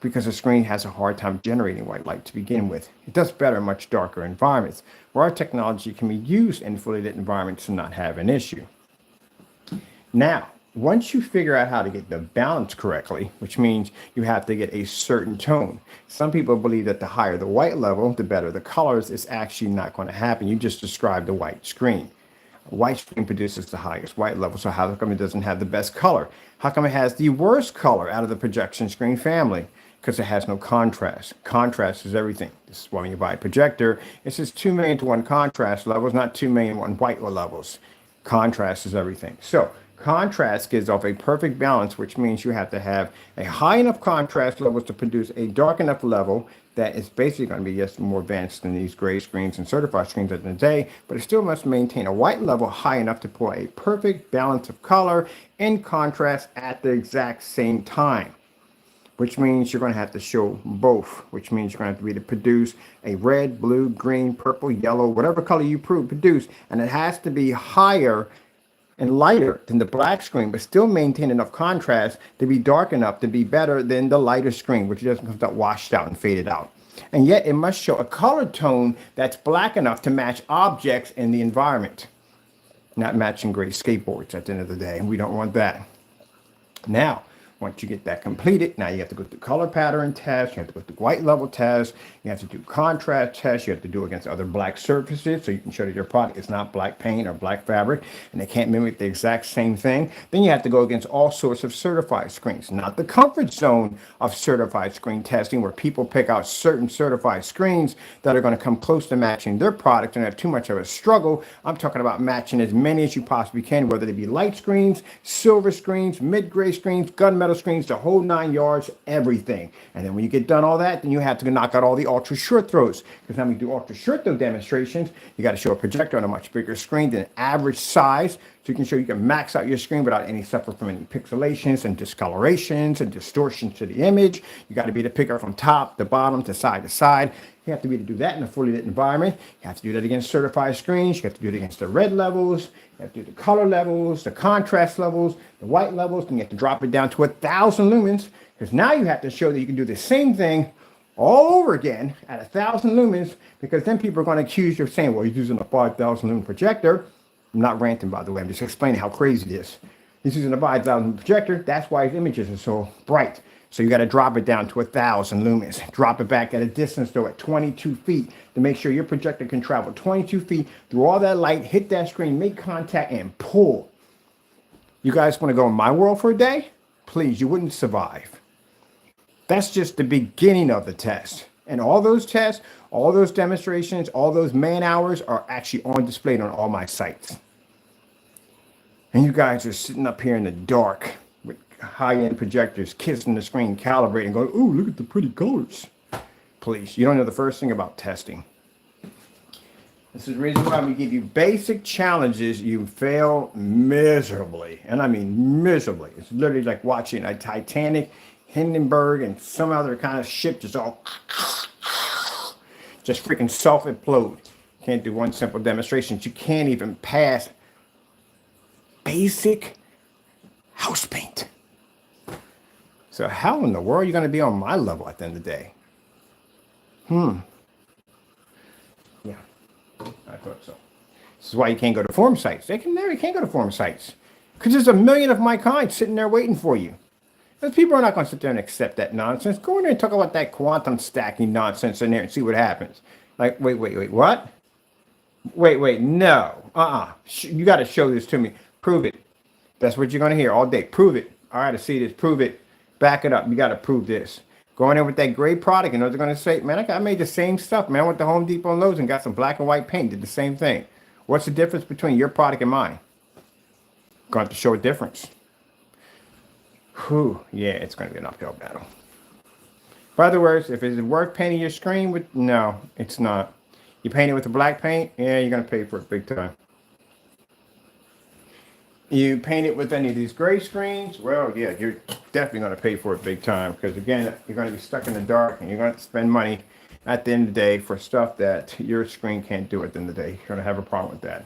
because the screen has a hard time generating white light to begin with. It does better in much darker environments, where our technology can be used in fully lit environments to not have an issue. Now, once you figure out how to get the balance correctly, which means you have to get a certain tone. Some people believe that the higher the white level, the better the colors. It's actually not going to happen. You just described the white screen. A white screen produces the highest white level, so how come it doesn't have the best color? How come it has the worst color out of the projection screen family? Because it has no contrast. Contrast is everything. This is why when you buy a projector, it says 2 million to 1 contrast levels, not 2 million to 1 white levels. Contrast is everything. So contrast gives off a perfect balance, which means you have to have a high enough contrast levels to produce a dark enough level that is basically going to be, yes, more advanced than these gray screens and certified screens at the end of the day, but it still must maintain a white level high enough to pull a perfect balance of color and contrast at the exact same time, which means you're going to have to show both, which means you're going to have to be able to produce a red, blue, green, purple, yellow, whatever color you produce, and it has to be higher and lighter than the black screen, but still maintain enough contrast to be dark enough to be better than the lighter screen, which doesn't come out washed out and faded out. And yet it must show a color tone that's black enough to match objects in the environment, not matching gray skateboards at the end of the day. And we don't want that. Now, once you get that completed, now you have to go through color pattern test, you have to go through white level test, you have to do contrast test, you have to do against other black surfaces so you can show that your product is not black paint or black fabric and they can't mimic the exact same thing. Then you have to go against all sorts of certified screens, not the comfort zone of certified screen testing where people pick out certain certified screens that are going to come close to matching their product and have too much of a struggle. I'm talking about matching as many as you possibly can, whether they be light screens, silver screens, mid-gray screens, gunmetal screens, the whole 9 yards, everything. And then when you get done all that, then you have to knock out all the ultra short throws. Because now when you do ultra short throw demonstrations, you got to show a projector on a much bigger screen than average size. So you can show you can max out your screen without any suffer from any pixelations and discolorations and distortions to the image. You got to be able to pick up from top to bottom to side to side. You have to be able to do that in a fully lit environment. You have to do that against certified screens. You have to do it against the red levels. You have to do the color levels, the contrast levels, the white levels. Then you have to drop it down to 1,000 lumens because now you have to show that you can do the same thing all over again at 1,000 lumens, because then people are going to accuse you of saying, well, you're using a 5,000 lumen projector. I'm not ranting, by the way. I'm just explaining how crazy it is. He's using a 5,000 lumen projector. That's why his images are so bright. So you got to drop it down to 1,000 lumens. Drop it back at a distance, though, at 22 feet to make sure your projector can travel 22 feet through all that light, hit that screen, make contact, and pull. You guys want to go in my world for a day? Please, you wouldn't survive. That's just the beginning of the test. And all those tests, all those demonstrations, all those man hours are actually on display on all my sites. And you guys are sitting up here in the dark with high-end projectors, kissing the screen, calibrating, going, ooh, look at the pretty colors. Please, you don't know the first thing about testing. This is the reason why we give you basic challenges. You fail miserably. And I mean miserably. It's literally like watching a Titanic, Hindenburg, and some other kind of ship just all just freaking self-implode. Can't do one simple demonstration. You can't even pass basic house paint. So how in the world are you going to be on my level at the end of the day? Yeah, I thought so. This is why you can't go to forum sites. You can't go to forum sites because there's a million of my kind sitting there waiting for you. Those people are not going to sit there and accept that nonsense. Go in there and talk about that quantum stacking nonsense in there and see what happens. Like, wait, what? Wait, no. You got to show this to me. Prove it. That's what you're going to hear all day. Prove it. All right, I see this. Prove it. Back it up. You got to prove this. Go in there with that great product, and they're going to say, man, I made the same stuff, man. I went to Home Depot and Lowe's and got some black and white paint, did the same thing. What's the difference between your product and mine? Going to have to show a difference. Whew, yeah, it's going to be an uphill battle. By the words, if it's worth painting your screen with, no, it's not. You paint it with the black paint, yeah, you're going to pay for it big time. You paint it with any of these gray screens, well, yeah, you're definitely going to pay for it big time because, again, you're going to be stuck in the dark and you're going to spend money at the end of the day for stuff that your screen can't do at the end of the day. You're going to have a problem with that.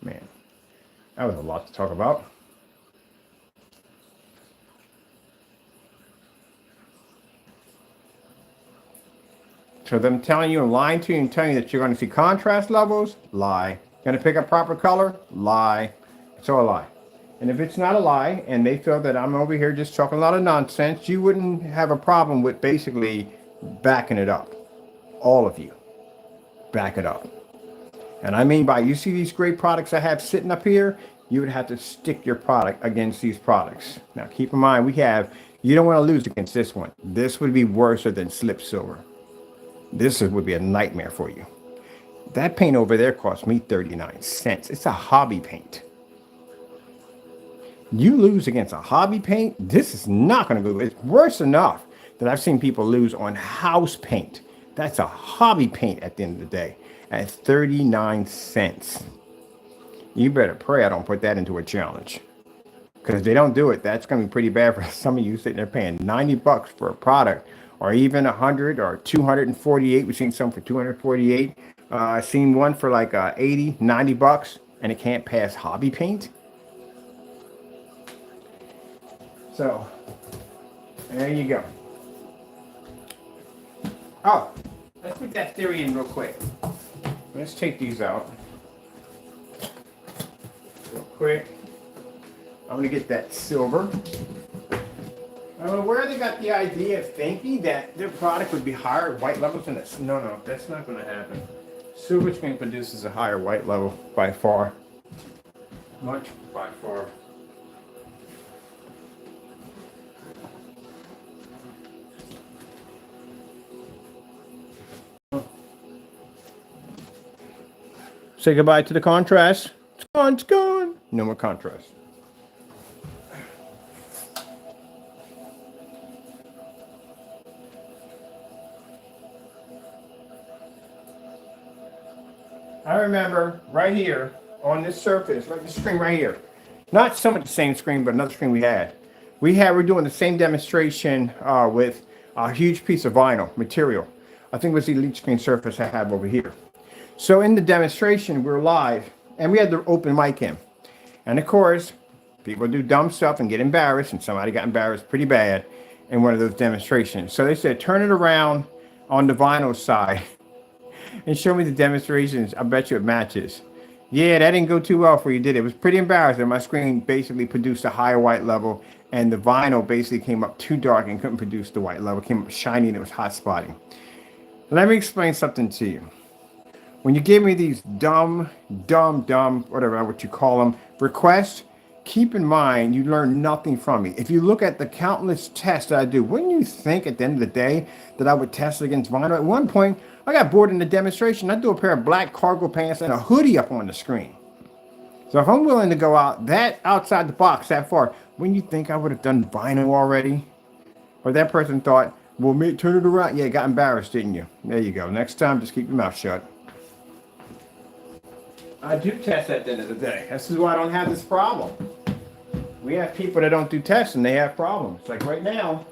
Man, that was a lot to talk about. So them telling you and lying to you and telling you that you're going to see contrast levels, lie. Going to pick up proper color, lie. It's all a lie. And if it's not a lie and they feel that I'm over here just talking a lot of nonsense, you wouldn't have a problem with basically backing it up. All of you, back it up. And I mean by, you see these great products I have sitting up here, you would have to stick your product against these products. Now keep in mind, you don't want to lose against this one. This would be worse than slip silver. Would be a nightmare for you. That paint over there cost me 39 cents. It's a hobby paint. You lose against a hobby paint, this is not going to go. It's worse enough that I've seen people lose on house paint. That's a hobby paint at the end of the day at 39 cents. You better pray I don't put that into a challenge. Because if they don't do it, that's going to be pretty bad for some of you sitting there paying 90 bucks for a product, or even 100 or 248. We've seen some for 248. I've seen one for like 80, 90 bucks, and it can't pass hobby paint. So, there you go. Oh, let's put that theory in real quick. Let's take these out real quick. I'm going to get that silver. I don't know where they got the idea of thinking that their product would be higher white levels than this. No, that's not going to happen. Silver screen produces a higher white level by far. Much by far. Say goodbye to the contrast. It's gone, it's gone. No more contrast. I remember right here on this surface, like the screen right here. Not so much the same screen, but another screen we had. We're doing the same demonstration with a huge piece of vinyl material. I think it was the elite screen surface I have over here. So in the demonstration, we're live, and we had the open mic in. And of course, people do dumb stuff and get embarrassed, and somebody got embarrassed pretty bad in one of those demonstrations. So they said, turn it around on the vinyl side and show me the demonstrations. I bet you it matches. Yeah, that didn't go too well for you, did it? It was pretty embarrassing. My screen basically produced a higher white level, and the vinyl basically came up too dark and couldn't produce the white level. It came up shiny and it was hot spotting. Let me explain something to you. When you give me these dumb, whatever, what you call them, requests, keep in mind you learn nothing from me. If you look at the countless tests that I do, wouldn't you think at the end of the day that I would test against vinyl? At one point, I got bored in the demonstration. I do a pair of black cargo pants and a hoodie up on the screen. So if I'm willing to go out that outside the box that far, wouldn't you think I would have done vinyl already? Or that person thought, well, mate, turn it around. Yeah, got embarrassed, didn't you? There you go. Next time, just keep your mouth shut. I do test at the end of the day. This is why I don't have this problem. We have people that don't do tests and they have problems. Like right now,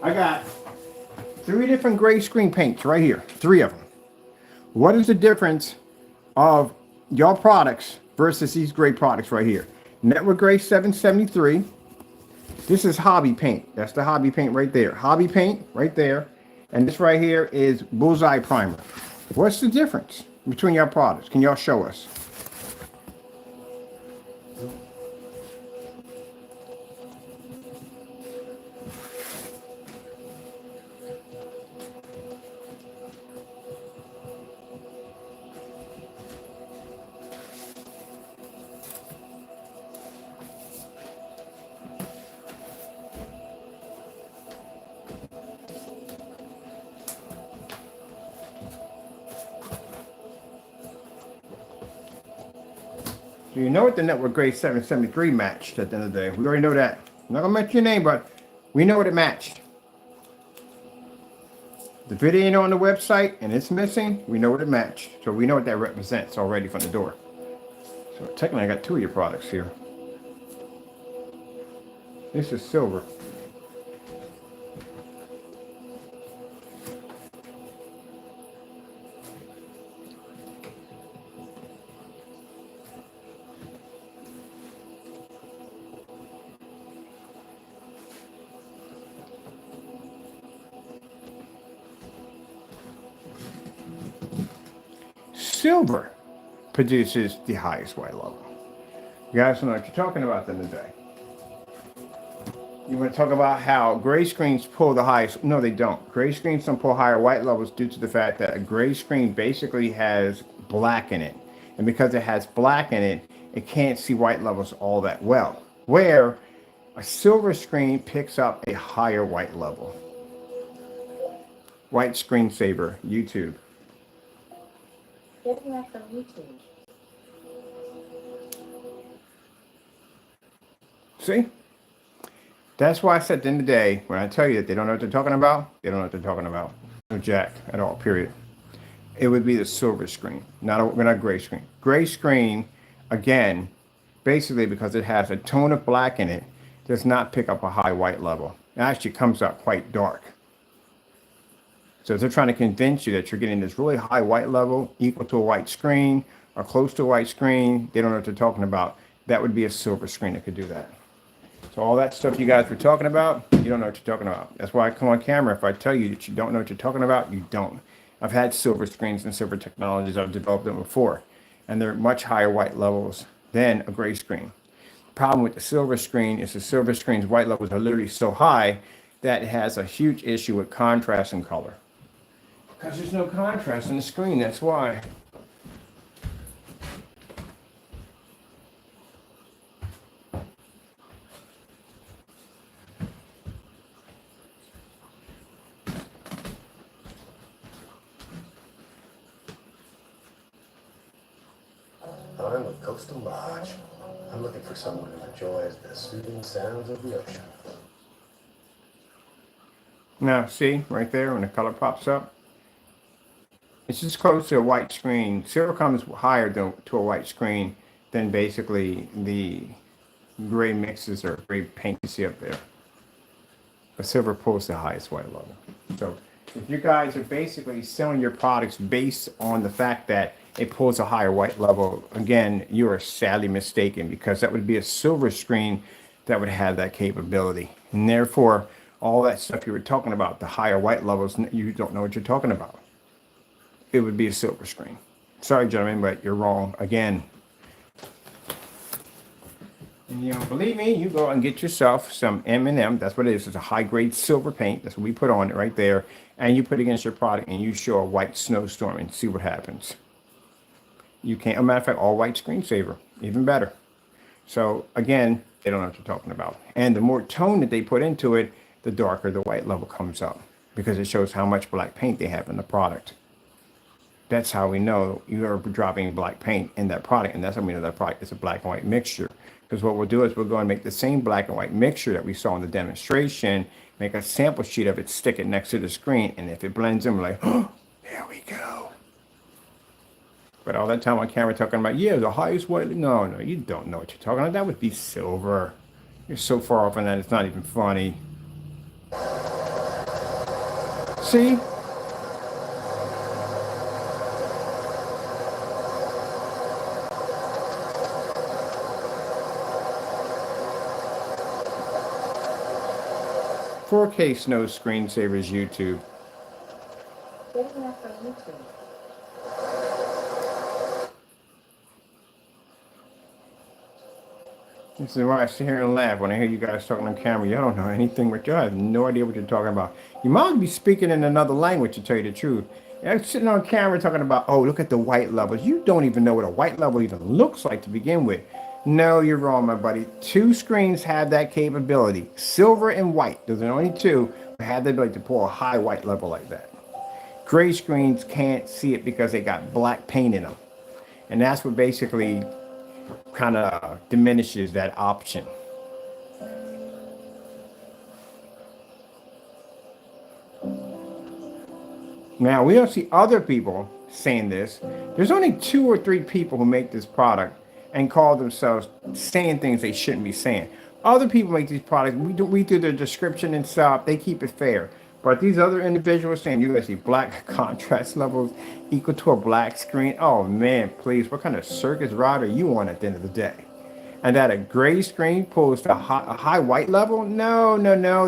I got 3 different gray screen paints right here. 3 of them. What is the difference of your products versus these gray products right here? Network Gray 773. This is hobby paint. That's the hobby paint right there. Hobby paint right there. And this right here is Bullseye Primer. What's the difference between your products? Can y'all show us? So you know what the Network Gray 773 matched at the end of the day. We already know that. I'm not going to mention your name, but we know what it matched. The video ain't on the website and it's missing, we know what it matched. So we know what that represents already from the door. So technically I got 2 of your products here. This is silver. silver produces the highest white level. You guys know what you're talking about then today. You want to talk about how gray screens pull the highest? No, they don't. Gray screens don't pull higher white levels due to the fact that a gray screen basically has black in it. And because it has black in it, it can't see white levels all that well. Where a silver screen picks up a higher white level. White screensaver, YouTube. Getting that from YouTube. See? That's why I said at the end of the day, when I tell you that they don't know what they're talking about, they don't know what they're talking about. No jack at all, period. It would be the silver screen, not a gray screen. Gray screen, again, basically because it has a tone of black in it, does not pick up a high white level. It actually comes out quite dark. So if they're trying to convince you that you're getting this really high white level equal to a white screen or close to a white screen, they don't know what they're talking about. That would be a silver screen that could do that. So all that stuff you guys were talking about, you don't know what you're talking about. That's why I come on camera. If I tell you that you don't know what you're talking about, you don't. I've had silver screens and silver technologies. I've developed them before. And they're much higher white levels than a gray screen. The problem with the silver screen is the silver screen's white levels are literally so high that it has a huge issue with contrast and color. Because there's no contrast in the screen, that's why. I'm with Coastal Lodge. I'm looking for someone who enjoys the soothing sounds of the ocean. Now, see, right there, when the color pops up, it's just close to a white screen. Silver comes higher to a white screen than basically the gray mixes or gray paint you see up there. But silver pulls the highest white level. So if you guys are basically selling your products based on the fact that it pulls a higher white level, again, you are sadly mistaken, because that would be a silver screen that would have that capability. And therefore, all that stuff you were talking about, the higher white levels, you don't know what you're talking about. It would be a silver screen. Sorry, gentlemen, but you're wrong again. And you don't believe me, you go and get yourself some M&M. That's what it is. It's a high-grade silver paint. That's what we put on it right there. And you put it against your product and you show a white snowstorm and see what happens. You can't, as a matter of fact, all white screensaver, even better. So again, they don't know what you're talking about. And the more tone that they put into it, the darker the white level comes up, because it shows how much black paint they have in the product. That's how we know you are dropping black paint in that product, and that's how we know that product is a black and white mixture. Because what we'll do is we'll go and make the same black and white mixture that we saw in the demonstration, make a sample sheet of it, stick it next to the screen, and if it blends in, we're like, oh, there we go. But all that time on camera talking about, yeah, the highest white, no, you don't know what you're talking about. That would be silver. You're so far off on that, it's not even funny. See? "4K Snow Screensavers YouTube." Getting that from YouTube. This is why I sit here and laugh when I hear you guys talking on camera. You don't know anything, but you have no idea what you're talking about. You might be speaking in another language, to tell you the truth. You're sitting on camera talking about, oh, look at the white levels. You don't even know what a white level even looks like to begin with. No, you're wrong, my buddy. Two screens have that capability. Silver and white. Those are the only two who have the ability to pull a high white level like that. Gray screens can't see it because they got black paint in them. And that's what basically kind of diminishes that option. Now, we don't see other people saying this. There's only 2 or 3 people who make this product and call themselves saying things they shouldn't be saying. Other people make these products, we do their description and stuff, they keep it fair. But these other individuals saying you guys see black contrast levels equal to a black screen, oh man, please, what kind of circus ride are you on at the end of the day? And that a gray screen pulls to a high white level? No,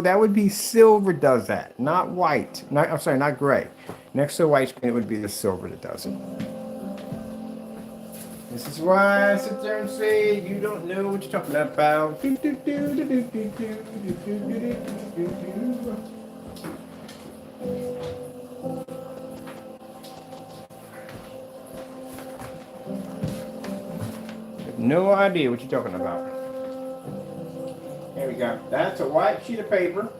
that would be silver does that, not white. I'm sorry, not gray. Next to the white screen, it would be the silver that does it. This is why I sit there and say you don't know what you're talking about. Have no idea what you're talking about. There we go. That's a white sheet of paper.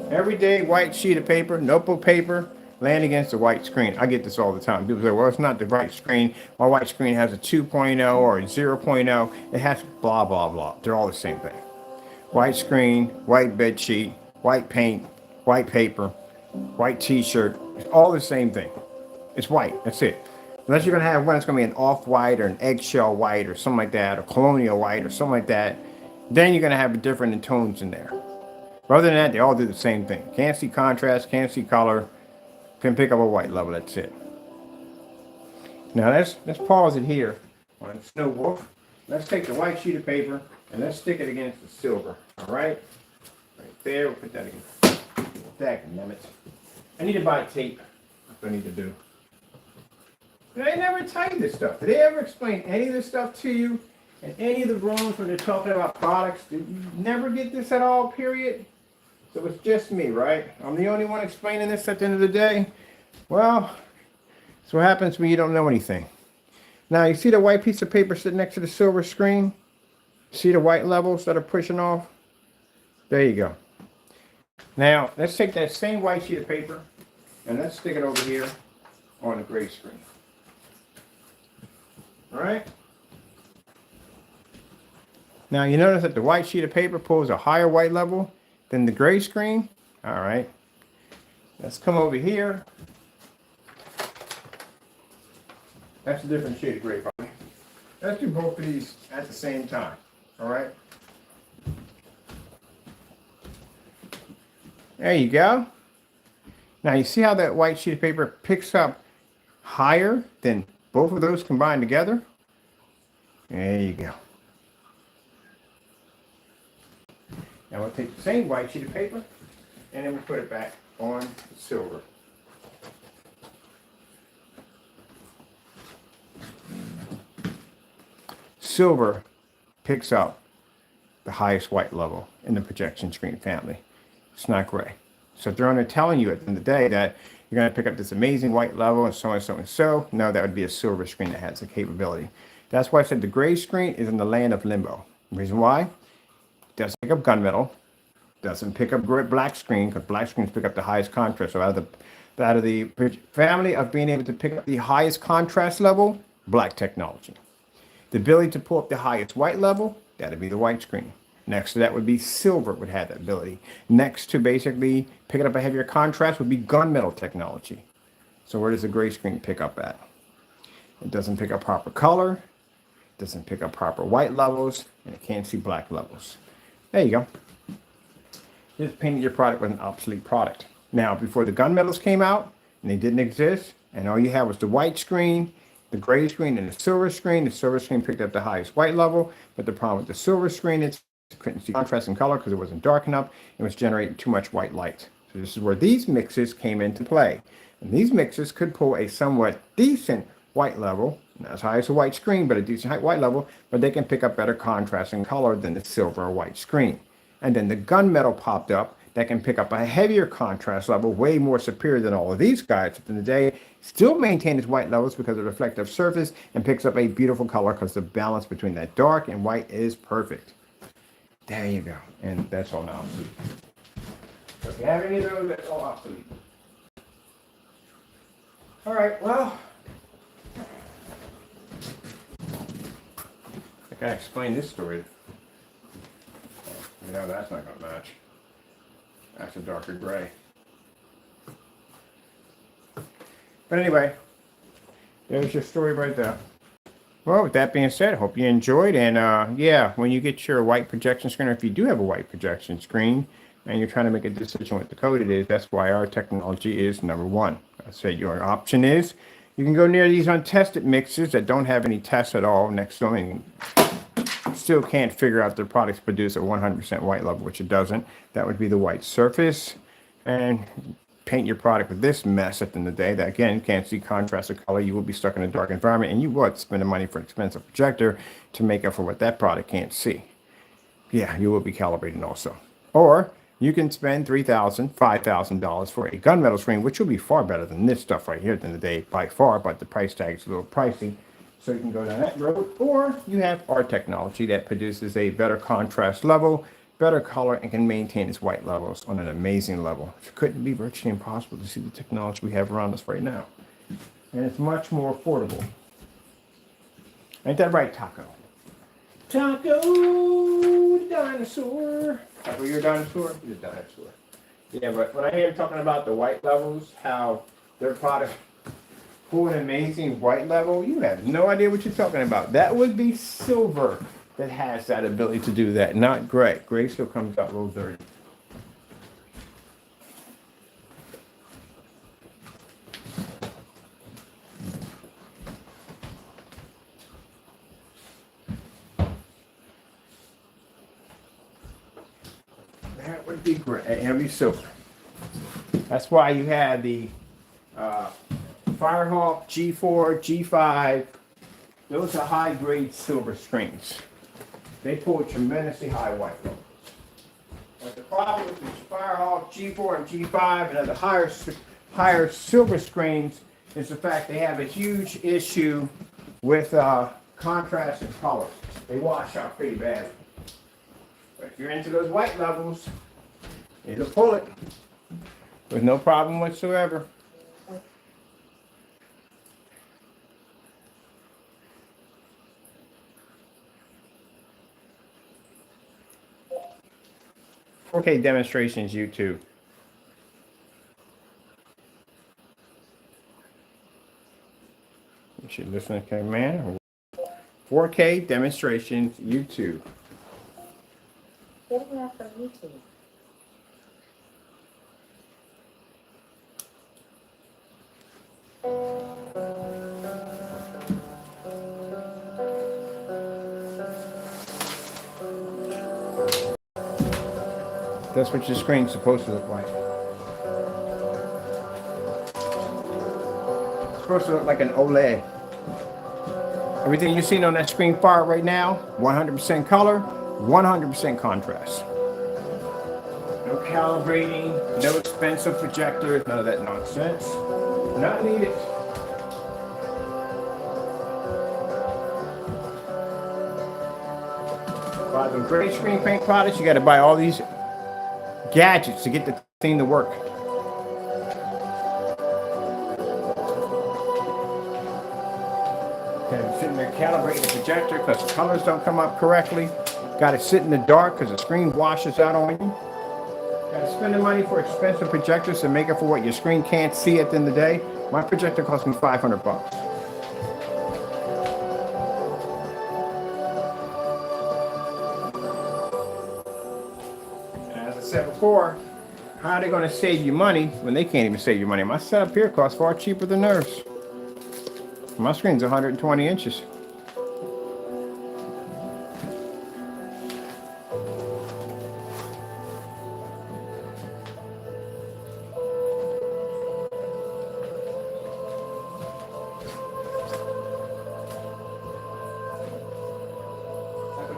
Everyday white sheet of paper, notebook paper, laying against the white screen. I get this all the time. People say, well, it's not the right screen. My white screen has a 2.0 or a 0.0. It has blah, blah, blah. They're all the same thing. White screen, white bed sheet, white paint, white paper, white t-shirt. It's all the same thing. It's white. That's it. Unless you're going to have one that's going to be an off-white or an eggshell white or something like that, or colonial white or something like that, then you're going to have different tones in there. But other than that, they all do the same thing. Can't see contrast, can't see color, can pick up a white level, that's it. Now let's pause it here on Snow Wolf. Let's take the white sheet of paper and let's stick it against the silver. Alright? Right there, we'll put that against. Dagnammit. I need to buy tape. That's what I need to do. They never tell you this stuff. Did they ever explain any of this stuff to you? In any of the rooms when they're talking about products? Did you never get this at all, period? So it's just me, right? I'm the only one explaining this at the end of the day? Well, that's what happens when you don't know anything. Now, you see the white piece of paper sitting next to the silver screen? See the white levels that are pushing off? There you go. Now, let's take that same white sheet of paper and let's stick it over here on the gray screen. All right? Now, you notice that the white sheet of paper pulls a higher white level than the gray screen. All right. Let's come over here. That's a different shade of gray, probably. Let's do both of these at the same time. All right. There you go. Now, you see how that white sheet of paper picks up higher than both of those combined together? There you go. Now we'll take the same white sheet of paper and then we'll put it back on the silver. Silver picks up the highest white level in the projection screen family. It's not gray. So if they're on there telling you at the end of the day that you're going to pick up this amazing white level and so and so and so, no, that would be a silver screen that has the capability. That's why I said the gray screen is in the land of limbo. The reason why? Doesn't pick up gunmetal, doesn't pick up black screen, because black screens pick up the highest contrast. So out of the family of being able to pick up the highest contrast level, black technology. The ability to pull up the highest white level, that'd be the white screen. Next to that would be silver, would have that ability. Next to basically picking up a heavier contrast would be gunmetal technology. So where does the gray screen pick up at? It doesn't pick up proper color, doesn't pick up proper white levels, and it can't see black levels. There you go. Just painted your product with an obsolete product. Now, before the gunmetals came out, and they didn't exist, and all you had was the white screen, the gray screen, and the silver screen picked up the highest white level, but the problem with the silver screen is you couldn't see contrast and color because it wasn't dark enough. It was generating too much white light. So this is where these mixes came into play. And these mixes could pull a somewhat decent white level, not as high as a white screen, but a decent high white level, but they can pick up better contrast and color than the silver or white screen. And then the gunmetal popped up that can pick up a heavier contrast level, way more superior than all of these guys. At the end of the day, still maintain its white levels because of the reflective surface and picks up a beautiful color because the balance between that dark and white is perfect. There you go. And that's all now obsolete. So if you have any of those, that's all obsolete. All right, well, I gotta explain this story. You know, that's not gonna match. That's a darker gray. But anyway, there's your story right there. Well, with that being said, I hope you enjoyed. And yeah, when you get your white projection screen, or if you do have a white projection screen, and you're trying to make a decision what the code it is, that's why our technology is number one. I said your option is you can go near these untested mixes that don't have any tests at all next to them, and still can't figure out their products produce a 100% white level, which it doesn't. That would be the white surface. And paint your product with this mess at the end of the day that, again, can't see contrast or color, you will be stuck in a dark environment, and you would spend the money for an expensive projector to make up for what that product can't see. Yeah, you will be calibrating also. Or you can spend $3,000, $5,000 for a gunmetal screen, which will be far better than this stuff right here at the end of the day by far, but the price tag is a little pricey. So you can go down that road. Or you have our technology that produces a better contrast level, better color, and can maintain its white levels on an amazing level. It couldn't be virtually impossible to see the technology we have around us right now. And it's much more affordable. Ain't that right, Taco? Taco the dinosaur. Taco, you're a dinosaur? You're a dinosaur. Yeah, but when I hear him talking about the white levels, how their product pull an amazing white level, you have no idea what you're talking about. That would be silver that has that ability to do that, not gray. Gray still comes out a little dirty. That would be gray, and it'd be silver. That's why you had the Firehawk G4, G5. Those are high-grade silver screens. They pull tremendously high white levels. But the problem with the Firehawk G4 and G5 and other higher silver screens is the fact they have a huge issue with contrast and color. They wash out pretty badly. But if you're into those white levels, it'll pull it with no problem whatsoever. 4K demonstrations, YouTube. You should listen to man. 4K demonstrations, YouTube. Getting that from YouTube. That's what your screen's supposed to look like. It's supposed to look like an OLED. Everything you're seeing on that screen far right now, 100% color, 100% contrast. No calibrating, no expensive projectors, none of that nonsense. Not needed. Buy the gray screen paint products, you got to buy all these gadgets to get the thing to work. Okay, sitting there calibrating the projector because the colors don't come up correctly. Got to sit in the dark because the screen washes out on you. Got to spend the money for expensive projectors to make up for what your screen can't see at the end of the day. My projector cost me $500. As I said before, how are they going to save you money when they can't even save you money? My setup here costs far cheaper than theirs. My screen's 120 inches.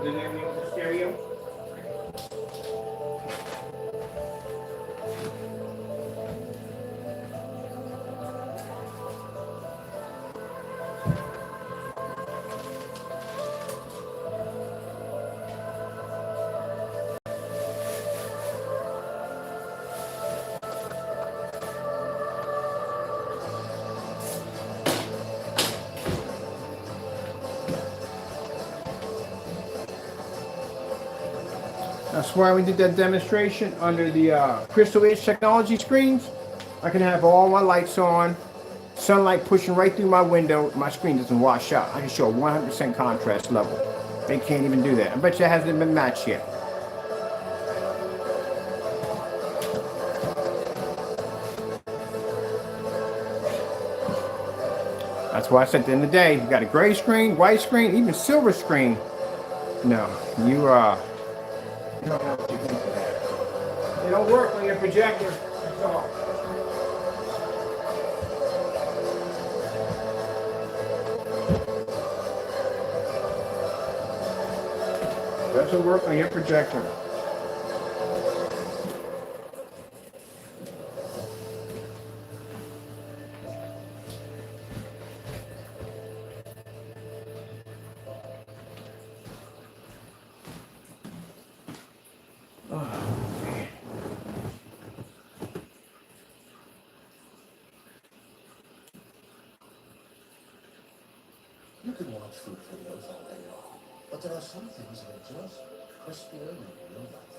Did they use the stereo? That's why we did that demonstration under the Crystal Edge technology screens. I can have all my lights on, sunlight pushing right through my window. My screen doesn't wash out. I can show a 100% contrast level. They can't even do that. I bet you it hasn't been matched yet. That's why I said at the end of the day, you got a gray screen, white screen, even silver screen. No, you don't know what you think of that. They don't work on your projector. That's all. start some work on your projector. You can watch food videos all day long, but there are some things that are just crispier in real life.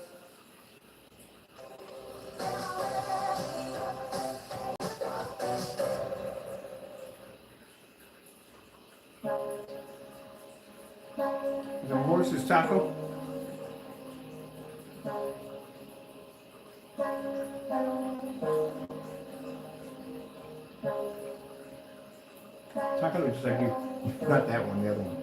The horse's taco. Taco looks just like you. Not that one, the other one.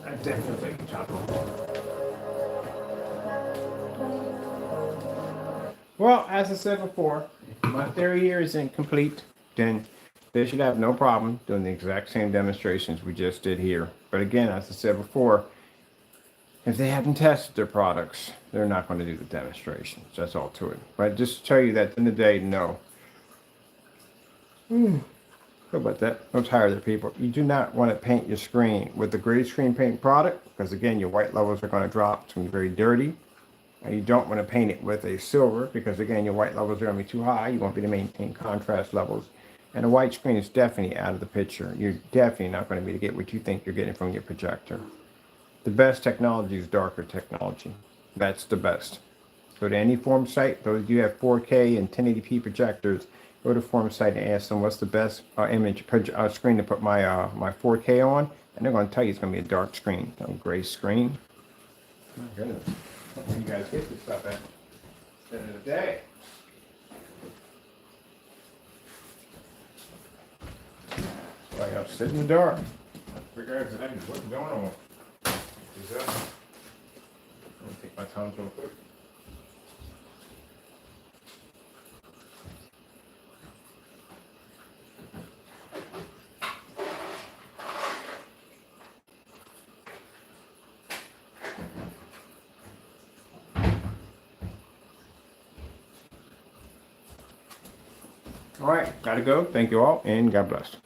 I definitely think taco. Well, as I said before, my theory here is incomplete. Then they should have no problem doing the exact same demonstrations we just did here. But again, as I said before, if they haven't tested their products, they're not going to do the demonstrations. That's all to it. But just to tell you that at the end of the day, no. How about that? Don't tire the people. You do not want to paint your screen with the gray screen paint product because again, your white levels are going to drop. It's going to be very dirty. And you don't want to paint it with a silver because again, your white levels are going to be too high. You won't be able to maintain contrast levels. And a white screen is definitely out of the picture. You're definitely not going to be able to get what you think you're getting from your projector. The best technology is darker technology. That's the best. Go to any forum site. Those of you who have 4K and 1080p projectors, go to forum site and ask them what's the best screen to put my my 4K on, and they're going to tell you it's going to be a dark screen, a gray screen. My goodness, you guys get this stuff at the end of the day. So I got to sit in the dark. Figure out exactly what's going on. I'm going to take my time real quick. All right, gotta go. Thank you all, and God bless.